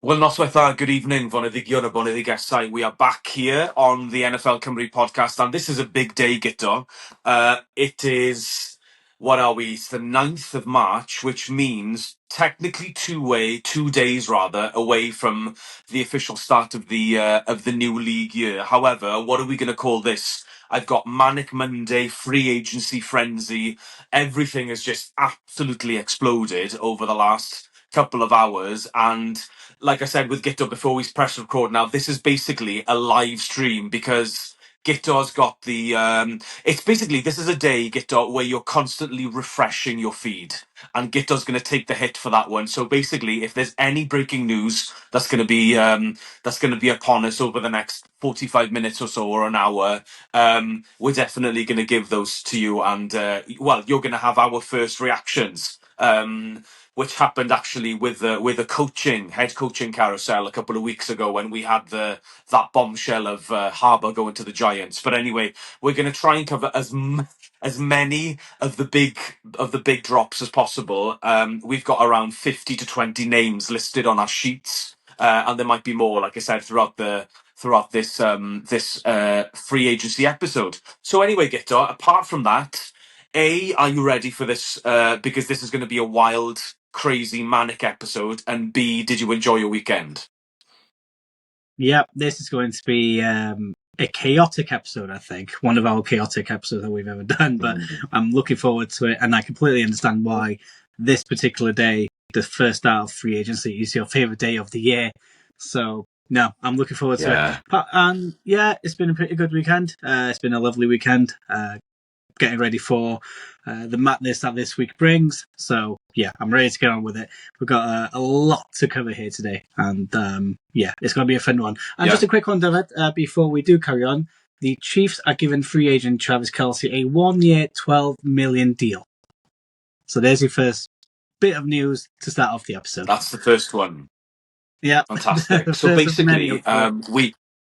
Wel, noswaith good evening, Foneddigion a Boneddigesau. We are back here on the NFLCymru podcast, and this is a big day, Guto. It is, what are we? It's the 9th of March, which means technically 2 days rather, away from the official start of the new league year. However, what are we going to call this? I've got Manic Monday, free agency frenzy. Everything has just absolutely exploded over the last couple of hours, and like I said with Gito before we press record now, this is basically a live stream because Gito's got the it's basically, this is a day, Gito, where you're constantly refreshing your feed, and Gito's going to take the hit for that one. So basically, if there's any breaking news that's going to be upon us over the next 45 minutes or so, or an hour, we're definitely going to give those to you, and well, you're going to have our first reactions, which happened actually with a head coaching carousel a couple of weeks ago when we had that bombshell of Harbour going to the Giants. But anyway, we're going to try and cover as many of the big drops as possible. We've got around 50 to 20 names listed on our sheets, and there might be more, like I said, throughout this free agency episode. So anyway, Gito, apart from that, are you ready for this? Because this is going to be a wild, crazy, manic episode. And B, did you enjoy your weekend? Yeah, this is going to be a chaotic episode, I think. One of our chaotic episodes that we've ever done, but I'm looking forward to it, and I completely understand why this particular day, the first start of free agency, is your favourite day of the year. So, no, I'm looking forward to it. And yeah, it's been a pretty good weekend. It's been a lovely weekend. Getting ready for the madness that this week brings. So yeah, I'm ready to get on with it. We've got a lot to cover here today, and yeah, it's going to be a fun one. And just a quick one, David, before we do carry on. The Chiefs are giving free agent Travis Kelce a 1-year, $12 million deal. So there's your first bit of news to start off the episode. That's the first one. Yeah, fantastic. So basically,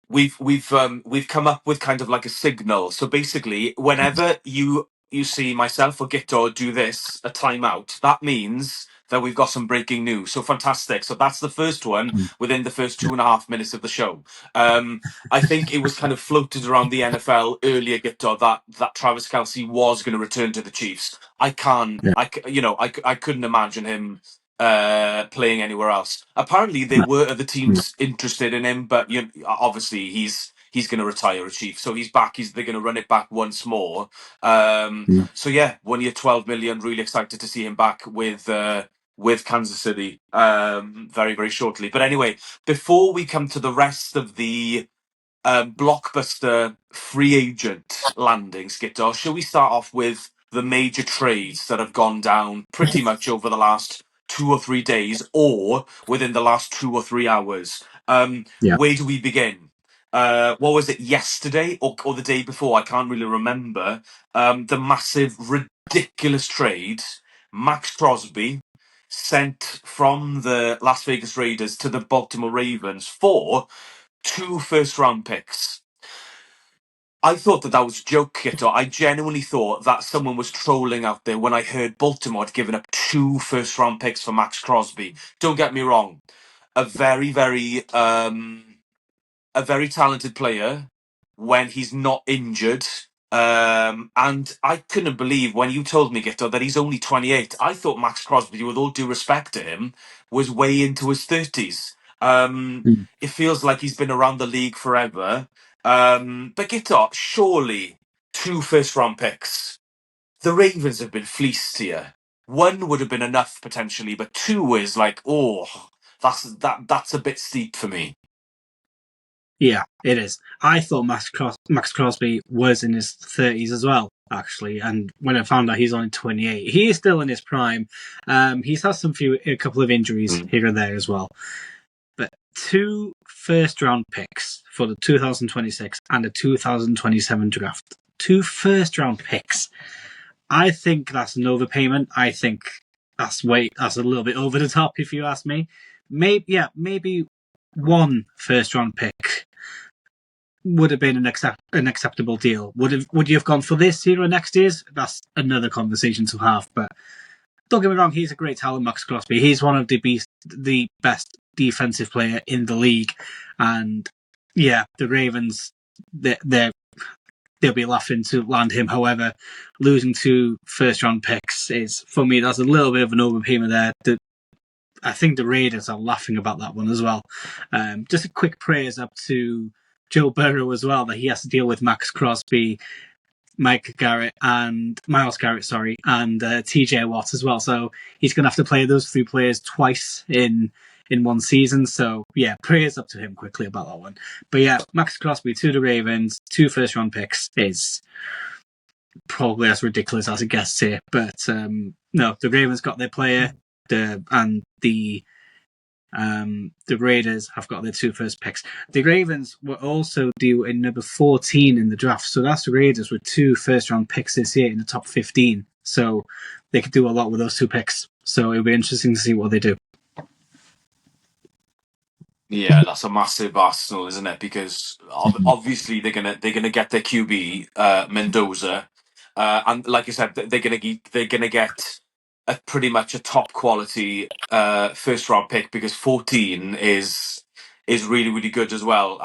we've come up with kind of like a signal. So basically, whenever you see myself or Gito do this, a timeout, that means that we've got some breaking news. So fantastic. So that's the first one within the first 2.5 minutes of the show. I think it was kind of floated around the NFL earlier, Gito, that Travis Kelce was going to return to the Chiefs. I couldn't imagine him playing anywhere else. Apparently, there were other teams interested in him, but obviously he's going to retire a Chief, so he's back. They're going to run it back once more. So yeah, 1 year, 12 million. Really excited to see him back with Kansas City very, very shortly. But anyway, before we come to the rest of the blockbuster free agent landings, Skiptor, shall we start off with the major trades that have gone down pretty much over the last 2 or 3 days, or within the last 2 or 3 hours? Where do we begin? What was it, yesterday or the day before? I can't really remember. The massive, ridiculous trade. Max Crosby sent from the Las Vegas Raiders to the Baltimore Ravens for 2 first-round picks. I thought that was a joke, Kito. I genuinely thought that someone was trolling out there when I heard Baltimore had given up 2 first-round picks for Max Crosby. Don't get me wrong, a very, very talented player when he's not injured. And I couldn't believe when you told me, Gito, that he's only 28. I thought Max Crosby, with all due respect to him, was way into his 30s. It feels like he's been around the league forever. But Gito, surely 2 first-round picks. The Ravens have been fleeced here. 1 would have been enough potentially, but 2 is like, that's a bit steep for me. Yeah, it is. I thought Max Crosby was in his 30s as well, actually. And when I found out he's only 28, he is still in his prime. He's had a couple of injuries here and there as well. But 2 first-round picks for the 2026 and the 2027 draft. 2 first-round picks. I think that's an overpayment. I think that's a little bit over the top, if you ask me. Maybe 1 first-round pick would have been an acceptable deal. Would you have gone for this year or next year's? That's another conversation to have. But don't get me wrong, he's a great talent, Max Crosby. He's one of the best defensive player in the league. And yeah, the Ravens, they'll be laughing to land him. However, losing 2 first-round picks is, for me, that's a little bit of an overpayment there. I think the Raiders are laughing about that one as well. Just a quick praise up to Joe Burrow as well, that he has to deal with Max Crosby, Miles Garrett, and TJ Watt as well. So he's going to have to play those 3 players twice in one season. So yeah, praise up to him quickly about that one. But yeah, Max Crosby to the Ravens, 2 first-round picks is probably as ridiculous as it gets here. But no, the Ravens got their player, and the Raiders have got their 2 first picks. The Ravens were also due in number 14 in the draft, so that's the Raiders with 2 first-round picks this year in the top 15. So they could do a lot with those 2 picks. So it'll be interesting to see what they do. Yeah, that's a massive Arsenal, isn't it? Because obviously they're gonna get their QB Mendoza, and like you said, they're gonna get a pretty much a top quality first round pick, because 14 is really really good as well.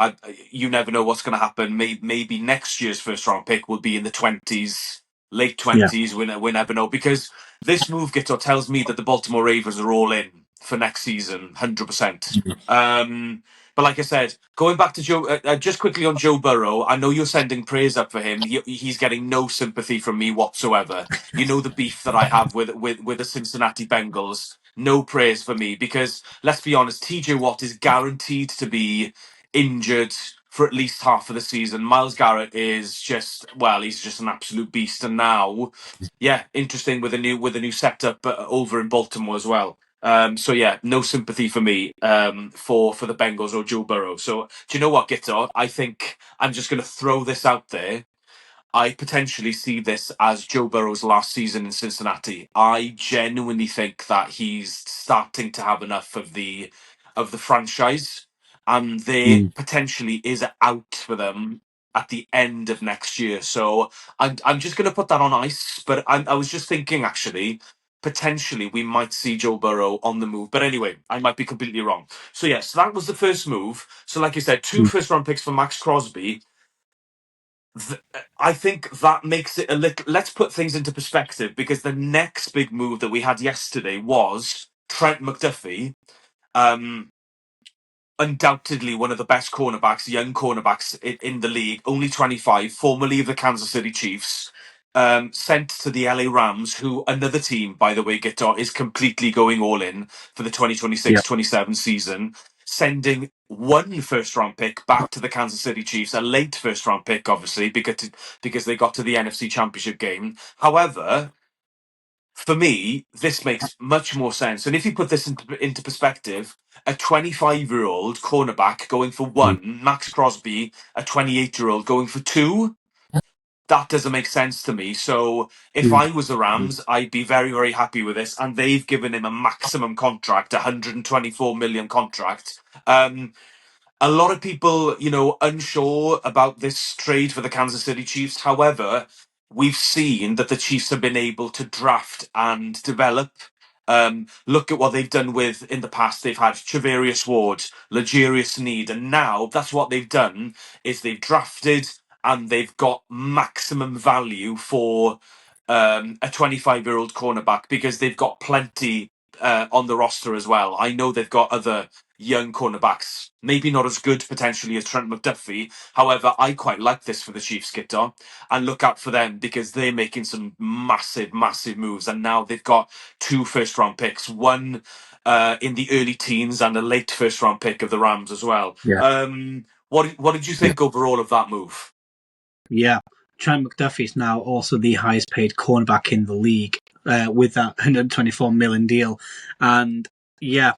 You never know what's going to happen. Maybe next year's first round pick will be in the 20s, late Yeah. 20s. We never know, because this move, Guto, tells me that the Baltimore Ravens are all in for next season, 100%. But like I said, going back to Joe, just quickly on Joe Burrow, I know you're sending praise up for him. He's getting no sympathy from me whatsoever. You know the beef that I have with the Cincinnati Bengals. No praise for me, because let's be honest, TJ Watt is guaranteed to be injured for at least half of the season. Miles Garrett is just, well, he's just an absolute beast. And now, yeah, interesting with a new setup over in Baltimore as well. So yeah, no sympathy for me for the Bengals or Joe Burrow. So do you know what, Gito? I think I'm just going to throw this out there. I potentially see this as Joe Burrow's last season in Cincinnati. I genuinely think that he's starting to have enough of the franchise, and there potentially is an out for them at the end of next year. So I'm just going to put that on ice. But I was just thinking, actually, potentially we might see Joe Burrow on the move. But anyway, I might be completely wrong. So yes, that was the first move. So like you said, 2 first round picks for Max Crosby. I think that makes it a little. Let's put things into perspective, because the next big move that we had yesterday was Trent McDuffie. Um, Undoubtedly one of the best cornerbacks, young cornerbacks in the league, only 25, formerly of the Kansas City Chiefs, sent to the LA Rams, who, another team, by the way, Guitar, is completely going all in for the 2026-27 season, sending 1 first round pick back to the Kansas City Chiefs, a late first round pick, obviously, because they got to the NFC Championship game. However, for me, this makes much more sense. And if you put this into perspective, a 25-year-old cornerback going for 1, Max Crosby, a 28-year-old going for 2, that doesn't make sense to me. So if I was the Rams, I'd be very, very happy with this. And they've given him a maximum contract, 124 million contract. A lot of people, unsure about this trade for the Kansas City Chiefs. However, we've seen that the Chiefs have been able to draft and develop. Look at what they've done in the past. They've had Trevarius Ward, L'Jarius Sneed, and now that's what they've done is they've drafted and they've got maximum value for a 25-year-old cornerback, because they've got plenty on the roster as well. I know they've got other young cornerbacks, maybe not as good potentially as Trent McDuffie. However, I quite like this for the Chiefs, Gitter, and look out for them, because they're making some massive, massive moves. And now they've got 2 first round picks, 1 in the early teens and a late first round pick of the Rams as well. Yeah. What did you think overall of that move? Yeah. Trent McDuffie is now also the highest paid cornerback in the league with that 124 million deal. And yeah,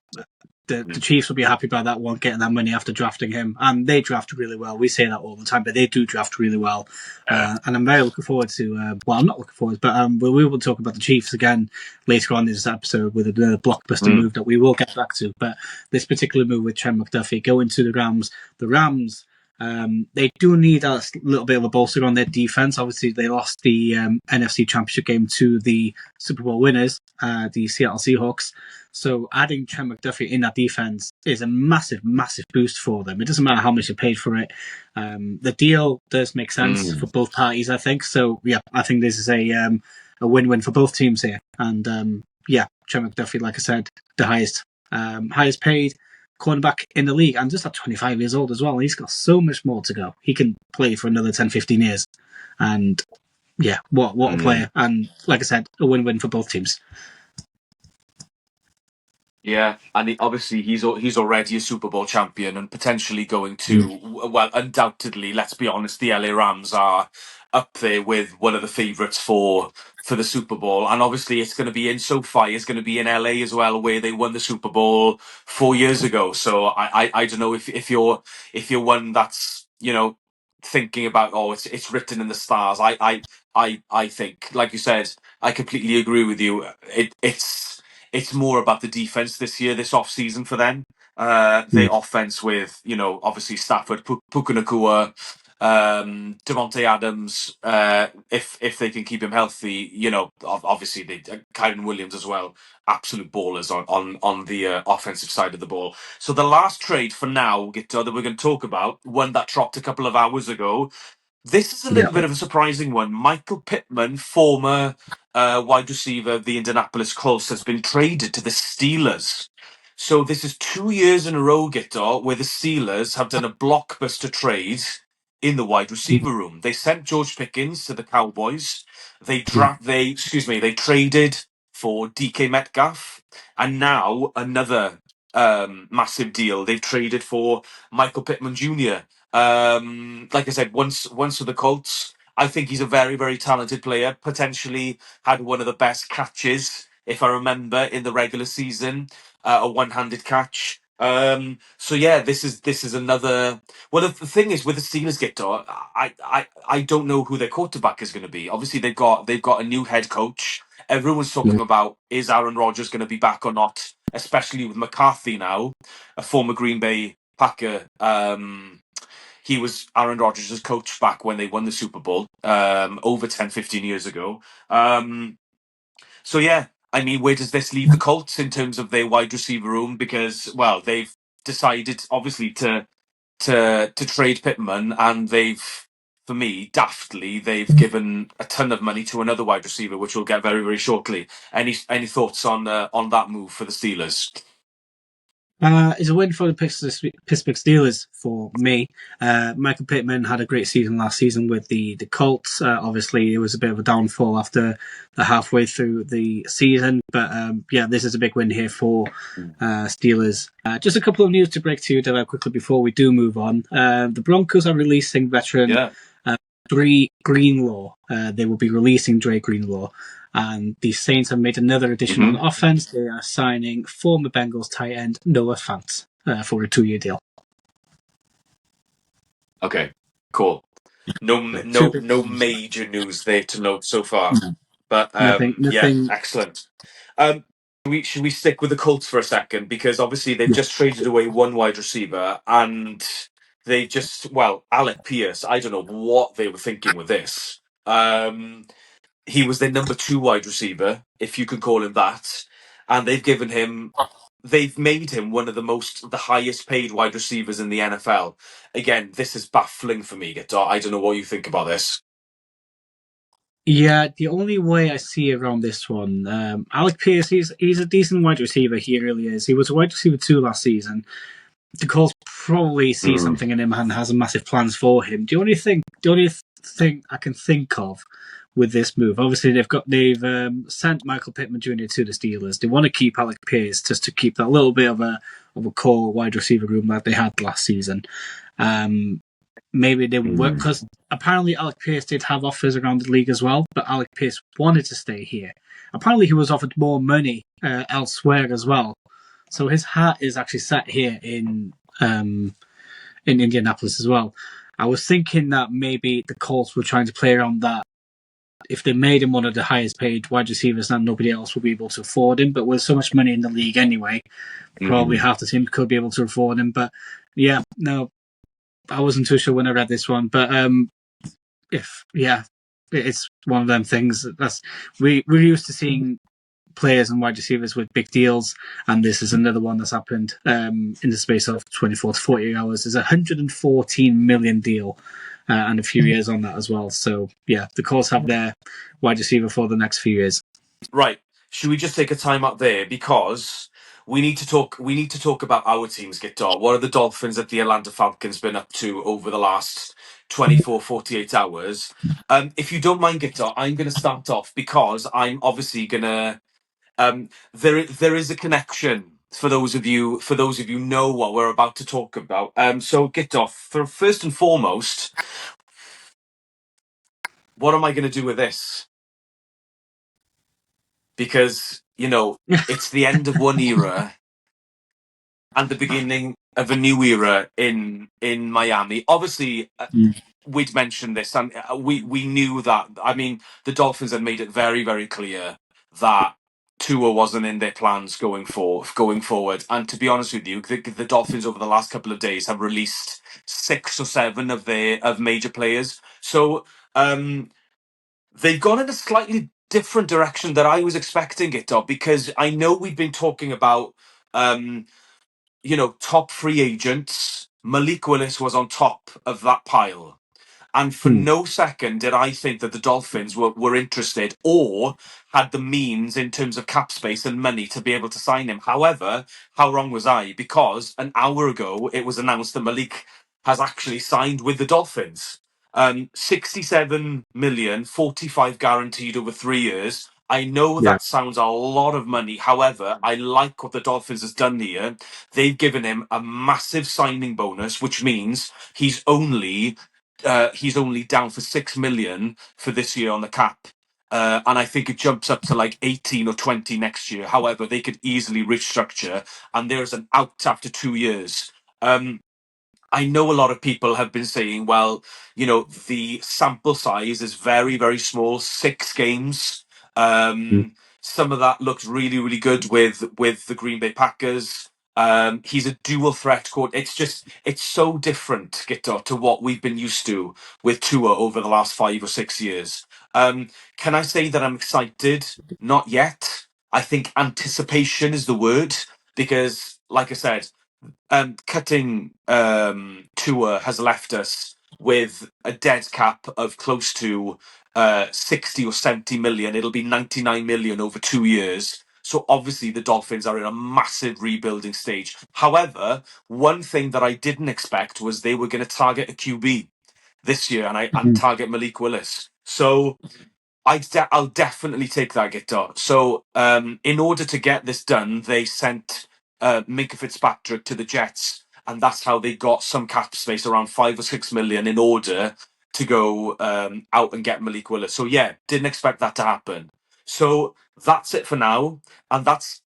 the Chiefs will be happy about that one, getting that money after drafting him. And they draft really well. We say that all the time, but they do draft really well. And I'm very looking forward to, well, I'm not looking forward, but we will talk about the Chiefs again later on in this episode with a blockbuster move that we will get back to. But this particular move with Trent McDuffie going to the Rams They do need a little bit of a bolster on their defense. Obviously, they lost the NFC Championship game to the Super Bowl winners, the Seattle Seahawks. So adding Trent McDuffie in that defense is a massive, massive boost for them. It doesn't matter how much you paid for it. The deal does make sense for both parties, I think. So yeah, I think this is a win-win for both teams here. And Trent McDuffie, like I said, the highest paid cornerback in the league, and just at 25 years old as well. He's got so much more to go. He can play for another 10, 15 years. And yeah, what a player. And like I said, a win-win for both teams. Yeah, and obviously he's already a Super Bowl champion and potentially going to, well, undoubtedly, let's be honest, the LA Rams are up there with one of the favourites for the Super Bowl. And obviously it's going to be in SoFi, it's going to be in LA as well, where they won the Super Bowl 4 years ago. So I don't know if you're one that's, thinking about, oh, it's written in the stars. I think, like you said, I completely agree with you. It's more about the defense this year, this off season for them. The offense with, obviously Stafford, Puka Nacua, Devontae Adams, if they can keep him healthy, obviously Kyren Williams as well, absolute ballers on the offensive side of the ball. So the last trade for now, Guto, that we're going to talk about, one that dropped a couple of hours ago. This is a little bit of a surprising one. Michael Pittman, former wide receiver of the Indianapolis Colts, has been traded to the Steelers. So this is 2 years in a row, Guto, where the Steelers have done a blockbuster trade in the wide receiver room. They sent George Pickens to the Cowboys. They traded for DK Metcalf, and now another massive deal. They've traded for Michael Pittman Jr. Like I said, once with the Colts, I think he's a very, very talented player. Potentially had one of the best catches, if I remember, in the regular season, a one-handed catch. So yeah, this is another. Well, the thing is with the Steelers, Guto, I don't know who their quarterback is going to be. Obviously, they've got a new head coach. Everyone's talking about, is Aaron Rodgers going to be back or not? Especially with McCarthy now, a former Green Bay Packer. He was Aaron Rodgers' coach back when they won the Super Bowl, over 10, 15 years ago. So yeah, I mean, where does this leave the Colts in terms of their wide receiver room? Because, well, they've decided obviously to trade Pittman, and for me, daftly, they've given a ton of money to another wide receiver, which we'll get very, very shortly. Any thoughts on that move for the Steelers? It's a win for the Pittsburgh Steelers for me. Michael Pittman had a great season last season with the Colts. Obviously, it was a bit of a downfall after the halfway through the season. But this is a big win here for Steelers. Just a couple of news to break to you quickly before we do move on. The Broncos are releasing veteran Dre Greenlaw. They will be releasing Dre Greenlaw. And the Saints have made another addition on offense. They are signing former Bengals tight end Noah Fant for a 2-year deal. Okay, cool. No major news there to note so far, but nothing. Yeah, excellent. Should we stick with the Colts for a second, because obviously they've just traded away one wide receiver, and they Alec Pierce. I don't know what they were thinking with this. He was their number 2 wide receiver, if you can call him that, and they've made him one of the highest paid wide receivers in the NFL. Again, this is baffling for me, Guto. I don't know what you think about this. Yeah, the only way I see around this one, Alec Pierce, he's a decent wide receiver. He really is. He was a wide receiver 2 last season. The Colts probably see something in him and has massive plans for him. The only thing I can think of with this move, obviously they've sent Michael Pittman Jr. to the Steelers. They want to keep Alec Pierce just to keep that little bit of a core wide receiver room that they had last season. Maybe they work, because apparently Alec Pierce did have offers around the league as well, but Alec Pierce wanted to stay here. Apparently he was offered more money elsewhere as well. So his heart is actually set here in Indianapolis as well. I was thinking that maybe the Colts were trying to play around that. If they made him one of the highest paid wide receivers, then nobody else will be able to afford him. But with so much money in the league anyway, probably half the team could be able to afford him. But yeah, no, I wasn't too sure when I read this one, but it's one of them things. We're used to seeing players and wide receivers with big deals, and this is another one that's happened in the space of 24 to 48 hours. There's a $114 million deal and a few years on that as well. So yeah, the Colts have their wide receiver for the next few years. Right. Should we just take a time out there because we need to talk. We need to talk about our teams, Guto. What are the Dolphins at the Atlanta Falcons been up to over the last 24, 48 hours? If you don't mind, Guto, I'm going to start off because I'm obviously going to. There is a connection for those of you know what we're about to talk about. So Guto, for first and foremost, what am I going to do with this? Because it's the end of one era and the beginning of a new era in Miami. Obviously, we'd mentioned this, and we knew that. I mean, the Dolphins had made it very, very clear that Tua wasn't in their plans going forward. And to be honest with you, the Dolphins over the last couple of days have released 6 or 7 of major players. So they've gone in a slightly different direction that I was expecting it to, because I know we've been talking about. Top free agents. Malik Willis was on top of that pile. And for no second did I think that the Dolphins were interested or had the means in terms of cap space and money to be able to sign him. However, how wrong was I? Because an hour ago, it was announced that Malik has actually signed with the Dolphins. 67 million, 45 guaranteed over 3 years. I know Yeah. that sounds a lot of money. However, I like what the Dolphins has done here. They've given him a massive signing bonus, which means he's only down for 6 million for this year on the cap. And I think it jumps up to like 18 or 20 next year. However, they could easily restructure, and there's an out after 2 years. I know a lot of people have been saying, well, the sample size is very, very small, 6 games. Some of that looks really, really good with the Green Bay Packers. He's a dual threat court. It's so different, Gito, to what we've been used to with Tua over the last 5 or 6 years. Can I say that I'm excited? Not yet. I think anticipation is the word because, like I said, cutting Tua has left us with a dead cap of close to 60 or 70 million. It'll be 99 million over 2 years. So obviously the Dolphins are in a massive rebuilding stage. However, one thing that I didn't expect was they were going to target a QB this year and target Malik Willis. So I'll definitely take that guitar. So, in order to get this done, they sent Minka Fitzpatrick to the Jets, and that's how they got some cap space, around 5 or 6 million, in order to go out and get Malik Willis. So, yeah, didn't expect that to happen. So that's it for now, and that's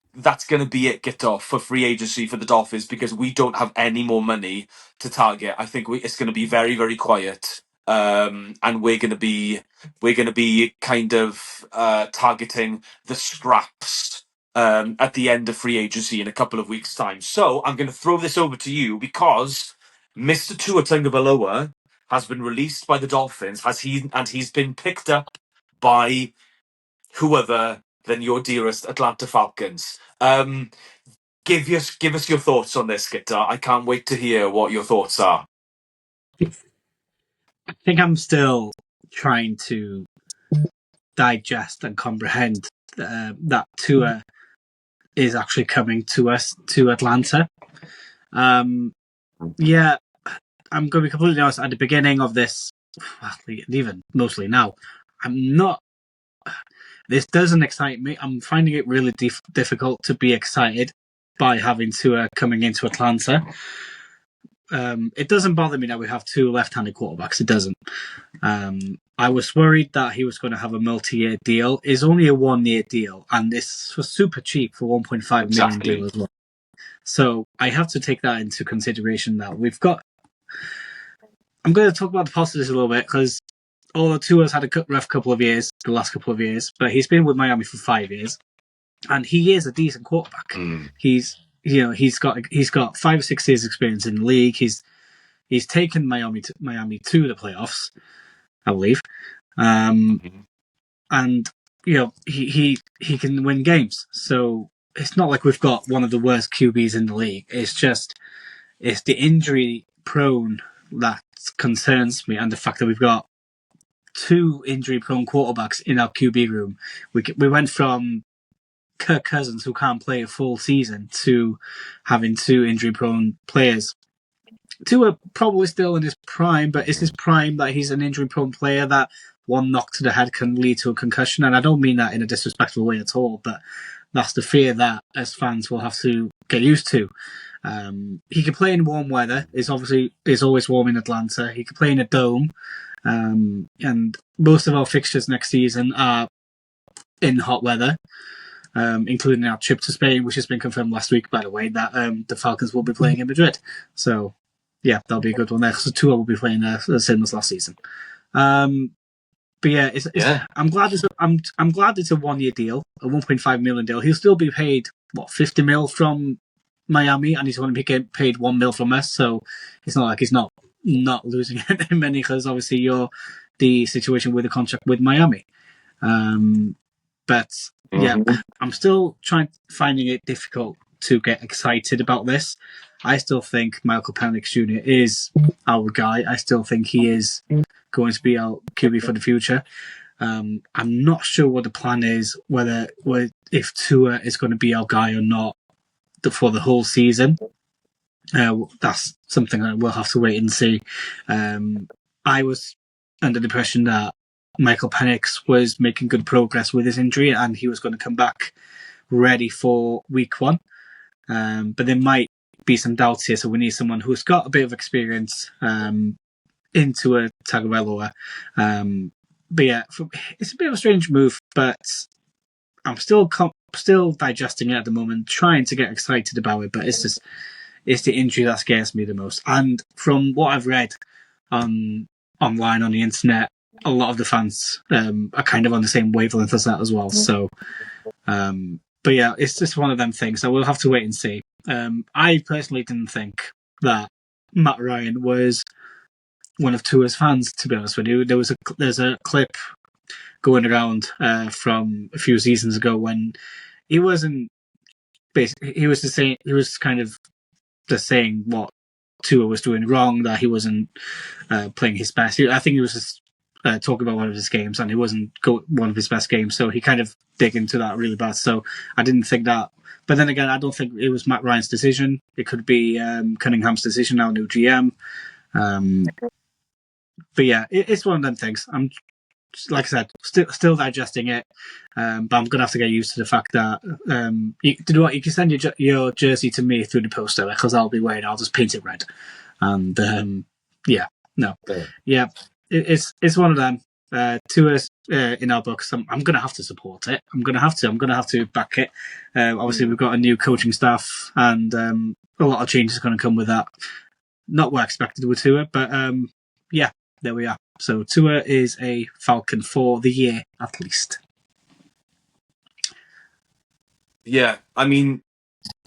going to be it, Guto, for free agency for the Dolphins, because we don't have any more money to target. I think it's going to be very, very quiet, and we're going to be kind of targeting the scraps at the end of free agency in a couple of weeks' time. So I'm going to throw this over to you because Mr. Tua Tagovailoa has been released by the Dolphins. He's been picked up by who other than your dearest Atlanta Falcons. Give us your thoughts on this, Guitar. I can't wait to hear what your thoughts are. I think I'm still trying to digest and comprehend that Tua is actually coming to us to Atlanta. Yeah, I'm going to be completely honest. At the beginning of this, even mostly now, I'm not. This doesn't excite me. I'm finding it really difficult to be excited by having Tua coming into Atlanta. It doesn't bother me that we have 2 left-handed quarterbacks. It doesn't. I was worried that he was going to have a multi-year deal. It's only a 1-year deal, and it's for super cheap for 1.5 million deal as well. So I have to take that into consideration now. I'm going to talk about the positives a little bit because although Tua's had a rough couple of years, the last couple of years, but he's been with Miami for 5 years, and he is a decent quarterback. He's got 5 or 6 years experience in the league. He's taken Miami to the playoffs, I believe. And he can win games. So it's not like we've got one of the worst QBs in the league. It's the injury prone that concerns me, and the fact that we've got two injury prone quarterbacks in our QB room. We went from Kirk Cousins, who can't play a full season, to having two injury prone players. Two are probably still in his prime, but is his prime that he's an injury prone player that one knock to the head can lead to a concussion? And I don't mean that in a disrespectful way at all, but that's the fear that as fans will have to get used to. He can play in warm weather. It's always warm in Atlanta. He can play in a dome. And most of our fixtures next season are in hot weather, including our trip to Spain, which has been confirmed last week, by the way, that the Falcons will be playing in Madrid. So, yeah, that'll be a good one there. So Tua will be playing the same as last season. But yeah, I'm glad it's a 1 year deal, a 1.5 million deal. He'll still be paid $50 million from Miami, and he's going to be getting paid $1 million from us. So it's not like he's not losing any money, because obviously you're the situation with the contract with Miami. But yeah, I'm still finding it difficult to get excited about this. I still think Michael Penix Jr. is our guy. I still think he is going to be our QB for the future. I'm not sure what the plan is, if Tua is going to be our guy or not for the whole season. That's something that we'll have to wait and see. I was under the impression that Michael Penix was making good progress with his injury and he was going to come back ready for week 1. But there might be some doubts here, so we need someone who's got a bit of experience into a Tagovailoa. But yeah, it's a bit of a strange move, but I'm still digesting it at the moment, trying to get excited about it, but it's the injury that scares me the most. And from what I've read online on the internet, a lot of the fans are kind of on the same wavelength as that as well. So, but yeah, it's just one of them things. So we'll have to wait and see. I personally didn't think that Matt Ryan was one of Tua's fans, to be honest with you. There's a clip going around from a few seasons ago when he wasn't basically he was kind of just saying what Tua was doing wrong, that he wasn't playing his best. I think he was just talking about one of his games, and it wasn't one of his best games, so he kind of dig into that really bad. So I didn't think that. But then again, I don't think it was Matt Ryan's decision. It could be Cunningham's decision, our new GM. But yeah, it's one of them things. I'm, like I said, still digesting it, but I'm going to have to get used to the fact that you can send your jersey to me through the poster, because I'll be wearing it. I'll just paint it red. And it's one of them. To us in our books, I'm going to have to support it. I'm going to have to back it. Obviously, we've got a new coaching staff, and a lot of changes are going to come with that. Not what I expected with Tua, but yeah, there we are. So Tua is a Falcon for the year, at least. Yeah, I mean,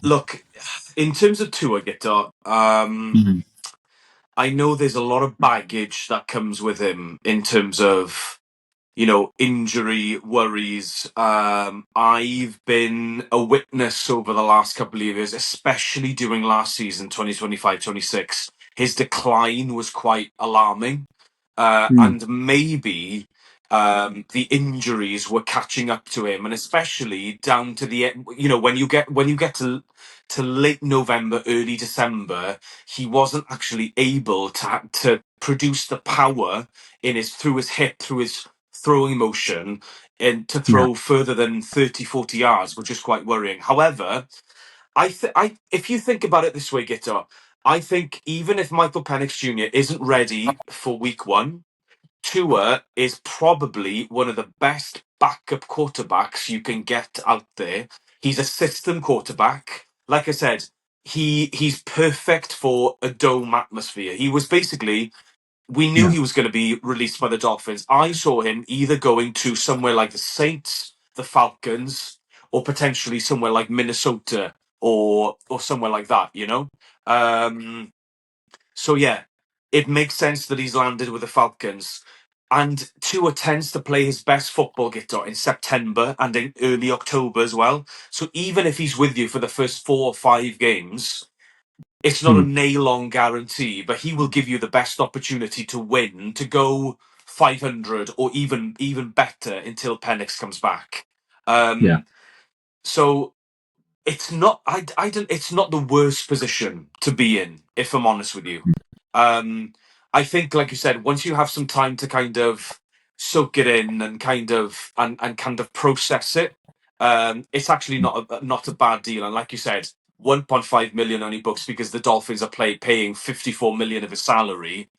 look, in terms of Tua, Guto, I know there's a lot of baggage that comes with him in terms of, injury worries. I've been a witness over the last couple of years, especially during last season, 2025-26. His decline was quite alarming. And maybe the injuries were catching up to him, and especially down to the end. When you get to late November, early December, he wasn't actually able to produce the power through his hip, through his throwing motion, and to throw further than 30-40 yards, which is quite worrying. However, if you think about it this way, Gitter, I think even if Michael Penix Jr. isn't ready for week 1, Tua is probably one of the best backup quarterbacks you can get out there. He's a system quarterback. Like I said, he's perfect for a dome atmosphere. He was basically, we knew he was going to be released by the Dolphins. I saw him either going to somewhere like the Saints, the Falcons, or potentially somewhere like Minnesota or somewhere like that, So yeah, it makes sense that he's landed with the Falcons. And Tua tends to play his best football, Guto, in September and in early October as well. So even if he's with you for the first 4 or 5 games, it's not a nail-on guarantee, but he will give you the best opportunity to win, to go 500 or even better until Penix comes back. Yeah. So it's not I don't it's not the worst position to be in, if I'm honest with you. I think, like you said, once you have some time to kind of soak it in and kind of process it, it's actually not a bad deal. And like you said, 1.5 million only books because the Dolphins are paying 54 million of his salary.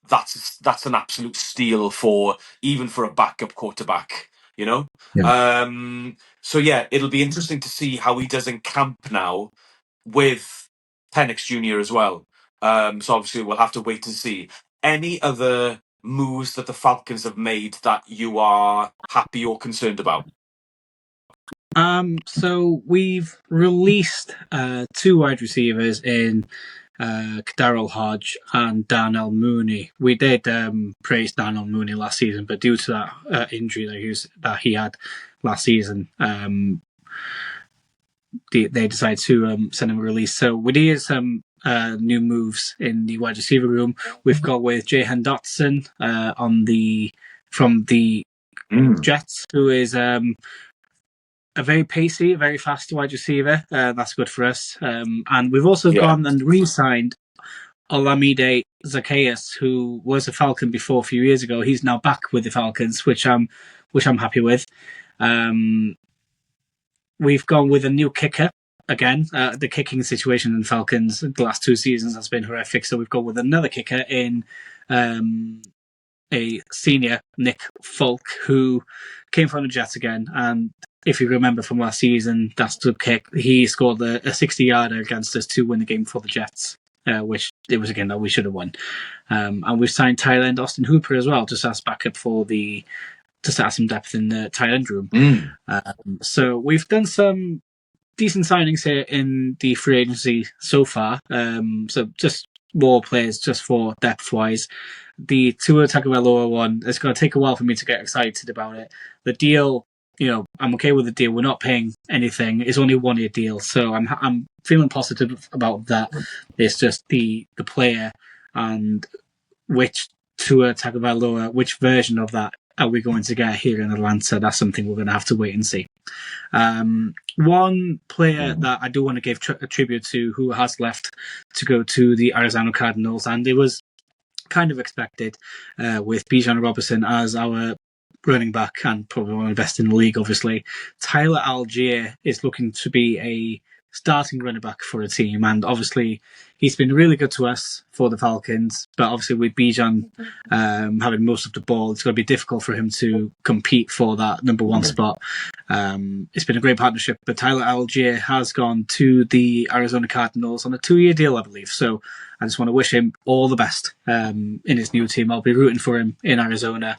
That's an absolute steal for even for a backup quarterback, you know. Yeah. So yeah, it'll be interesting to see how he does in camp now with Penix Jr. as well. So obviously we'll have to wait and see. Any other moves that the Falcons have made that you are happy or concerned about? So we've released two wide receivers in Darrell Hodge and Darnell Mooney. We did praise Darnell Mooney last season, but due to that injury that he had last season, they decided to send him a release. So we did some new moves in the wide receiver room. We've got with Jahan Dotson from the Jets, who is a very pacey, very fast wide receiver. That's good for us. And we've also Yeah. gone and re-signed Olamide Zacchaeus, who was a Falcon before a few years ago. He's now back with the Falcons, which I'm happy with. We've gone with a new kicker again. The kicking situation in Falcons the last 2 seasons has been horrific, so we've gone with another kicker in a senior, Nick Folk, who came from the Jets again. And if you remember from last season, that's the kick. He scored a 60-yarder against us to win the game for the Jets, which it was a game that we should have won. And we've signed tight end Austin Hooper as well, just as backup to add some depth in the tight end room. So we've done some decent signings here in the free agency so far. So just more players just for depth wise. The Tua Tagovailoa one, it's going to take a while for me to get excited about it. The deal, I'm okay with the deal. We're not paying anything. It's only a 1-year deal, so I'm feeling positive about that. It's just the player and which Tua Tagovailoa, which version of that are we going to get here in Atlanta? That's something we're going to have to wait and see. One player that I do want to give a tribute to, who has left to go to the Arizona Cardinals, and it was kind of expected with Bijan Robinson as our running back and probably one of the best in the league, obviously. Tyler Algier is looking to be a starting running back for a team, and obviously he's been really good to us for the Falcons, but obviously with Bijan having most of the ball, it's going to be difficult for him to compete for that number one spot. It's been a great partnership, but Tyler Algier has gone to the Arizona Cardinals on a 2-year deal, I believe. So I just want to wish him all the best in his new team. I'll be rooting for him in Arizona.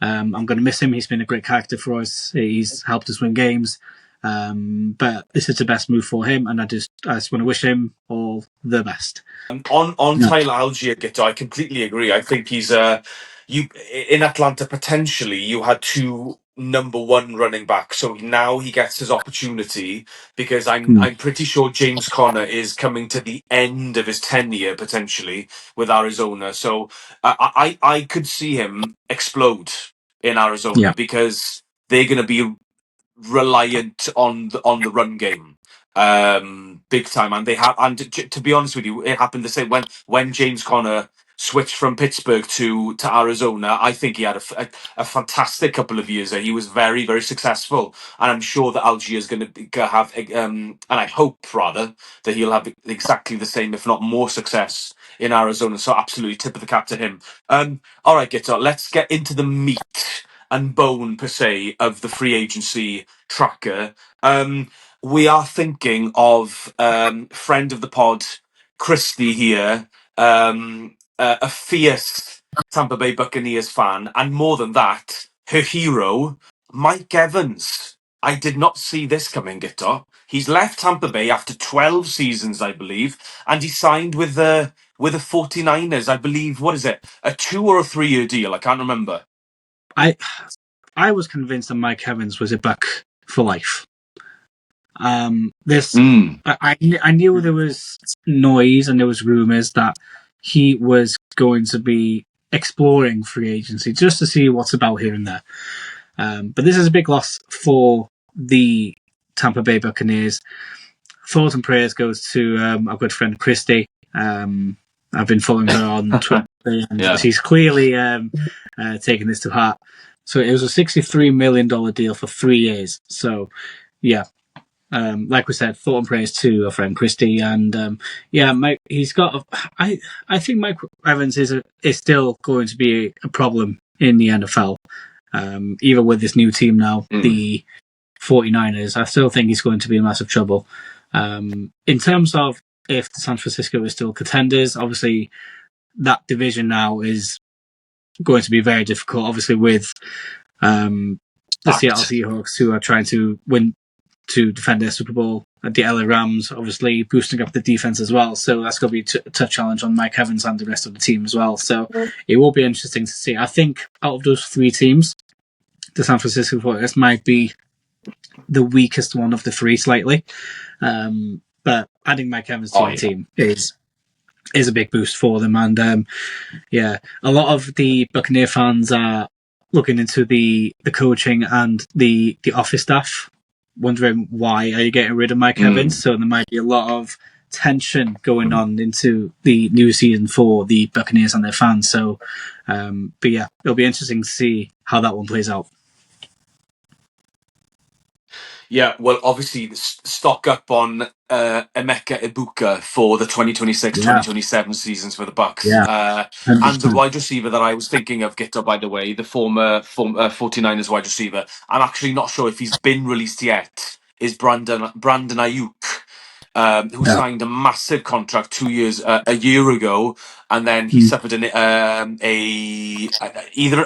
I'm going to miss him. He's been a great character for us. He's helped us win games. But this is the best move for him, and I just want to wish him all the best. On Tyler Algier, Guto, I completely agree. I think he's you in Atlanta potentially you had 2 number 1 running backs, so now he gets his opportunity because I'm pretty sure James Conner is coming to the end of his tenure potentially with Arizona. So I could see him explode in Arizona because they're going to be reliant on the run game big time, and they have, and to be honest with you, it happened the same when James Conner switched from Pittsburgh to Arizona. I think he had a fantastic couple of years there. He was very, very successful, and I'm sure that Algier is going to have and I hope rather that he'll have exactly the same, if not more, success in Arizona. So absolutely tip of the cap to him. All right, Guitar, let's get into the meat and bone per se of the free agency tracker. We are thinking of friend of the pod, Christy here, a fierce Tampa Bay Buccaneers fan, and more than that, her hero, Mike Evans. I did not see this coming, Guitar. He's left Tampa Bay after 12 seasons, I believe, and he signed with the with the 49ers, I believe, what is it? A 2 or a 3 year deal? I can't remember. I was convinced that Mike Evans was a Buck for life. I knew there was noise and there was rumors that he was going to be exploring free agency just to see what's about here and there. But this is a big loss for the Tampa Bay Buccaneers. Thoughts and prayers goes to our good friend Christy. I've been following her on Twitter, and she's clearly taking this to heart. So it was a $63 million deal for 3 years. So, yeah, like we said, thought and prayers to our friend Christy, and Mike. He's got. I think Mike Evans is still going to be a problem in the NFL, even with this new team now, the 49ers. I still think he's going to be in massive trouble. In terms of if San Francisco is still contenders, obviously that division now is going to be very difficult. Obviously, with the Seattle Seahawks, who are trying to win to defend their Super Bowl, the LA Rams obviously boosting up the defense as well. So that's going to be a tough challenge on Mike Evans and the rest of the team as well. So it will be interesting to see. I think out of those three teams, the San Francisco 49ers might be the weakest one of the three slightly. But adding Mike Evans to the team is a big boost for them. And a lot of the Buccaneer fans are looking into the coaching and the office staff, wondering why are you getting rid of Mike Evans. So there might be a lot of tension going on into the new season for the Buccaneers and their fans. So, it'll be interesting to see how that one plays out. Yeah, well, obviously, stock up on Emeka Ibuka for the 2026-2027 seasons for the Bucks. And the wide receiver that I was thinking of, Guto, by the way, the former 49ers wide receiver, I'm actually not sure if he's been released yet, is Brandon Ayuk. Who signed a massive contract 2 years, a year ago, and then he suffered either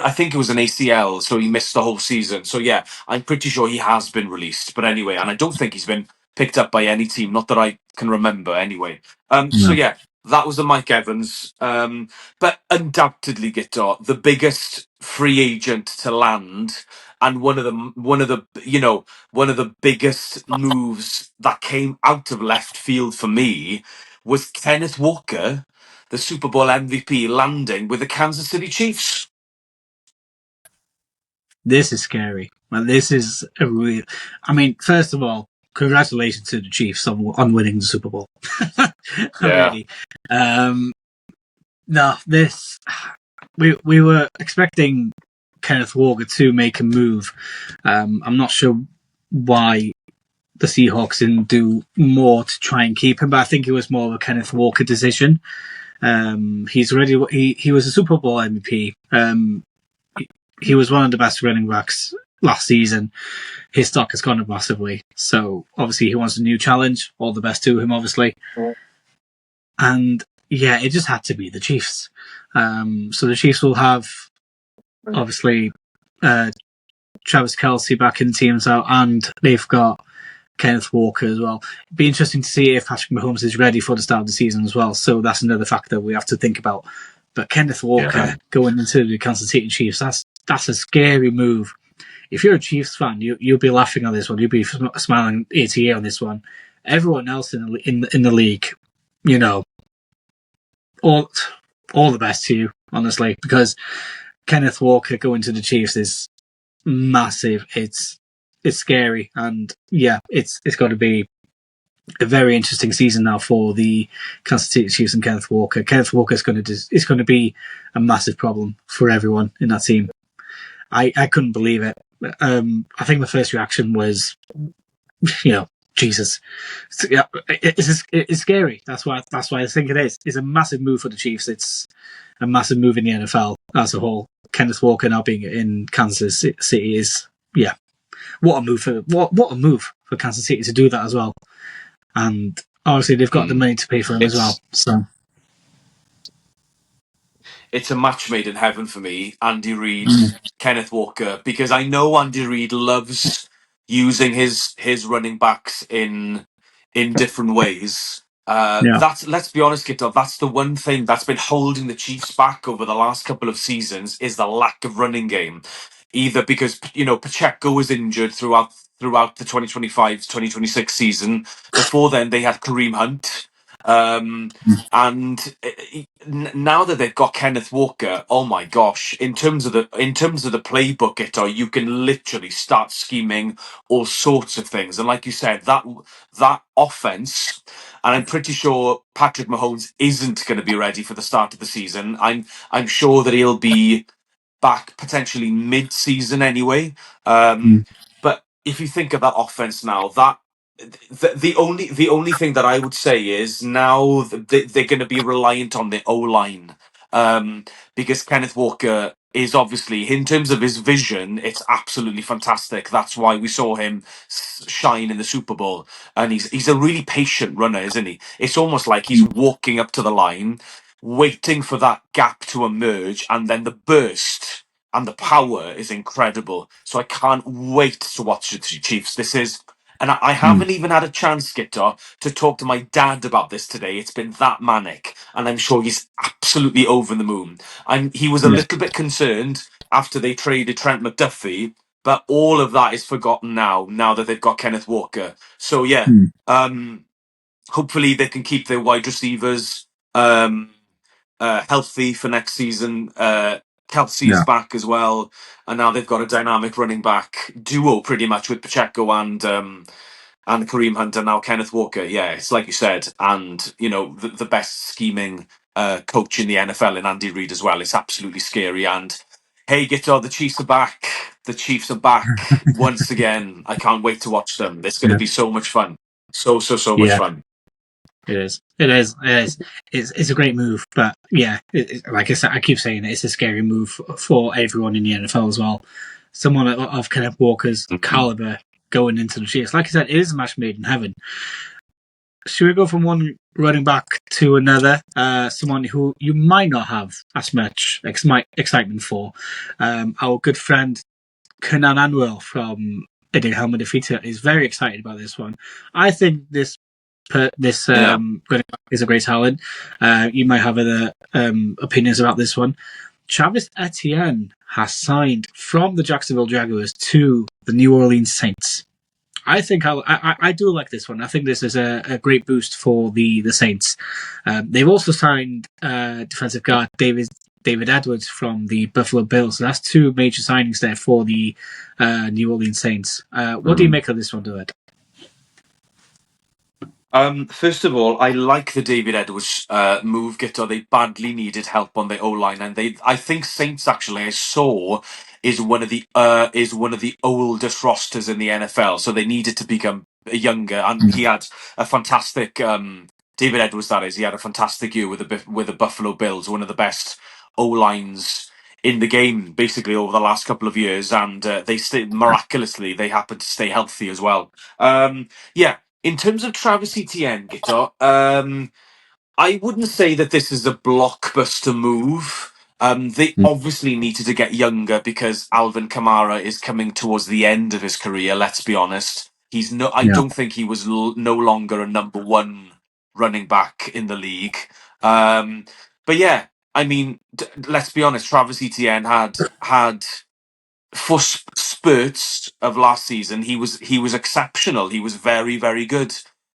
I think it was an ACL, so he missed the whole season. So yeah, I'm pretty sure he has been released. But anyway, and I don't think he's been picked up by any team, not that I can remember. Anyway, so yeah, that was the Mike Evans. But undoubtedly, Guto, the biggest free agent to land, and one of the biggest moves that came out of left field for me was Kenneth Walker, the Super Bowl MVP, landing with the Kansas City Chiefs. This is scary. Well, this is a real. I mean, first of all, congratulations to the Chiefs on winning the Super Bowl. Already. No, this we were expecting Kenneth Walker to make a move. I'm not sure why the Seahawks didn't do more to try and keep him, but I think it was more of a Kenneth Walker decision. He was a Super Bowl MVP. He was one of the best running backs last season. His stock has gone up massively. So obviously he wants a new challenge. All the best to him, obviously. And yeah, it just had to be the Chiefs. So the Chiefs will have obviously Travis Kelce back in the team now, and they've got Kenneth Walker as well. It'd be interesting to see if Patrick Mahomes is ready for the start of the season as well. So that's another factor we have to think about. But Kenneth Walker going into the Kansas City Chiefs, that's a scary move. If you're a Chiefs fan, you'll be laughing on this one. You'll be smiling ear to ear on this one. Everyone else in the league, all the best to you, honestly, because Kenneth Walker going to the Chiefs is massive. It's scary, and yeah, it's got to be a very interesting season now for the Kansas City Chiefs and Kenneth Walker. Kenneth Walker is going to be a massive problem for everyone in that team. I couldn't believe it. I think my first reaction was, Jesus. It's scary. That's why I think it is. It's a massive move for the Chiefs. It's a massive move in the NFL as a whole. Kenneth Walker now being in Kansas City is, what a move for Kansas City to do that as well. And obviously they've got the money to pay for him as well. So it's a match made in heaven for me, Andy Reid, Kenneth Walker, because I know Andy Reid loves using his running backs in different ways. Yeah. That's let's be honest, Gito. That's the one thing that's been holding the Chiefs back over the last couple of seasons is the lack of running game. Either because Pacheco was injured throughout the 2025-2026 season. Before then, they had Kareem Hunt, and now that they've got Kenneth Walker, oh my gosh! In terms of the playbook, Gito, you can literally start scheming all sorts of things. And like you said, that offense. And I'm pretty sure Patrick Mahomes isn't going to be ready for the start of the season. I'm sure that he'll be back potentially mid-season anyway. Mm. But if you think of that offense now, that the only thing that I would say is now they're going to be reliant on the O line, because Kenneth Walker is obviously, in terms of his vision, it's absolutely fantastic. That's why we saw him shine in the Super Bowl, and he's a really patient runner, isn't he? It's almost like he's walking up to the line, waiting for that gap to emerge, and then the burst and the power is incredible. So I can't wait to watch the Chiefs. And I Mm. haven't even had a chance, Gitter, to talk to my dad about this today. It's been that manic, and I'm sure he's absolutely over the moon. He was a Yeah. little bit concerned after they traded Trent McDuffie, but all of that is forgotten now. Now that they've got Kenneth Walker, so yeah, Mm. hopefully they can keep their wide receivers um, healthy for next season. Kelsey's Yeah. back as well, and now they've got a dynamic running back duo pretty much with Pacheco and Kareem Hunt, and now Kenneth Walker. Yeah, it's like you said, and the best scheming coach in the NFL in Andy Reid as well. It's absolutely scary. And hey, Gito, the Chiefs are back. The Chiefs are back once again. I can't wait to watch them. It's going to Yeah. be so much fun. So much Yeah. fun. It is. It is. It is. It's a great move, but yeah, like I said, I keep saying it, it's a scary move for everyone in the NFL as well. Someone of Kenneth Walker's caliber going into the Chiefs, like I said, it is a match made in heaven. Should we go from one running back to another? Someone who you might not have as much excitement for. Our good friend Kenan Anwell from Eddie Helmet Defeater is very excited about this one. I think this Yeah. running back is a great talent. You might have other opinions about this one. Travis Etienne has signed from the Jacksonville Jaguars to the New Orleans Saints. I think I do like this one. I think this is a great boost for the Saints. They've also signed defensive guard David Edwards from the Buffalo Bills. So that's two major signings there for the New Orleans Saints. What do you make of this one, Duet? First of all, I like the David Edwards move. Gito, they badly needed help on their O line, and I think Saints actually I saw is one of the oldest rosters in the NFL, so they needed to become younger. And he had a fantastic David Edwards. That is, he had a fantastic year with the Buffalo Bills, one of the best O lines in the game, basically over the last couple of years, and they stayed miraculously. They happened to stay healthy as well. Yeah, in terms of Travis Etienne, Gito, I wouldn't say that this is a blockbuster move. They obviously needed to get younger because Alvin Kamara is coming towards the end of his career. Let's be honest. I Yeah. don't think he was no longer a number one running back in the league. Um, but yeah, I mean, let's be honest. Travis Etienne had for spurts of last season, he was exceptional. He was very very good.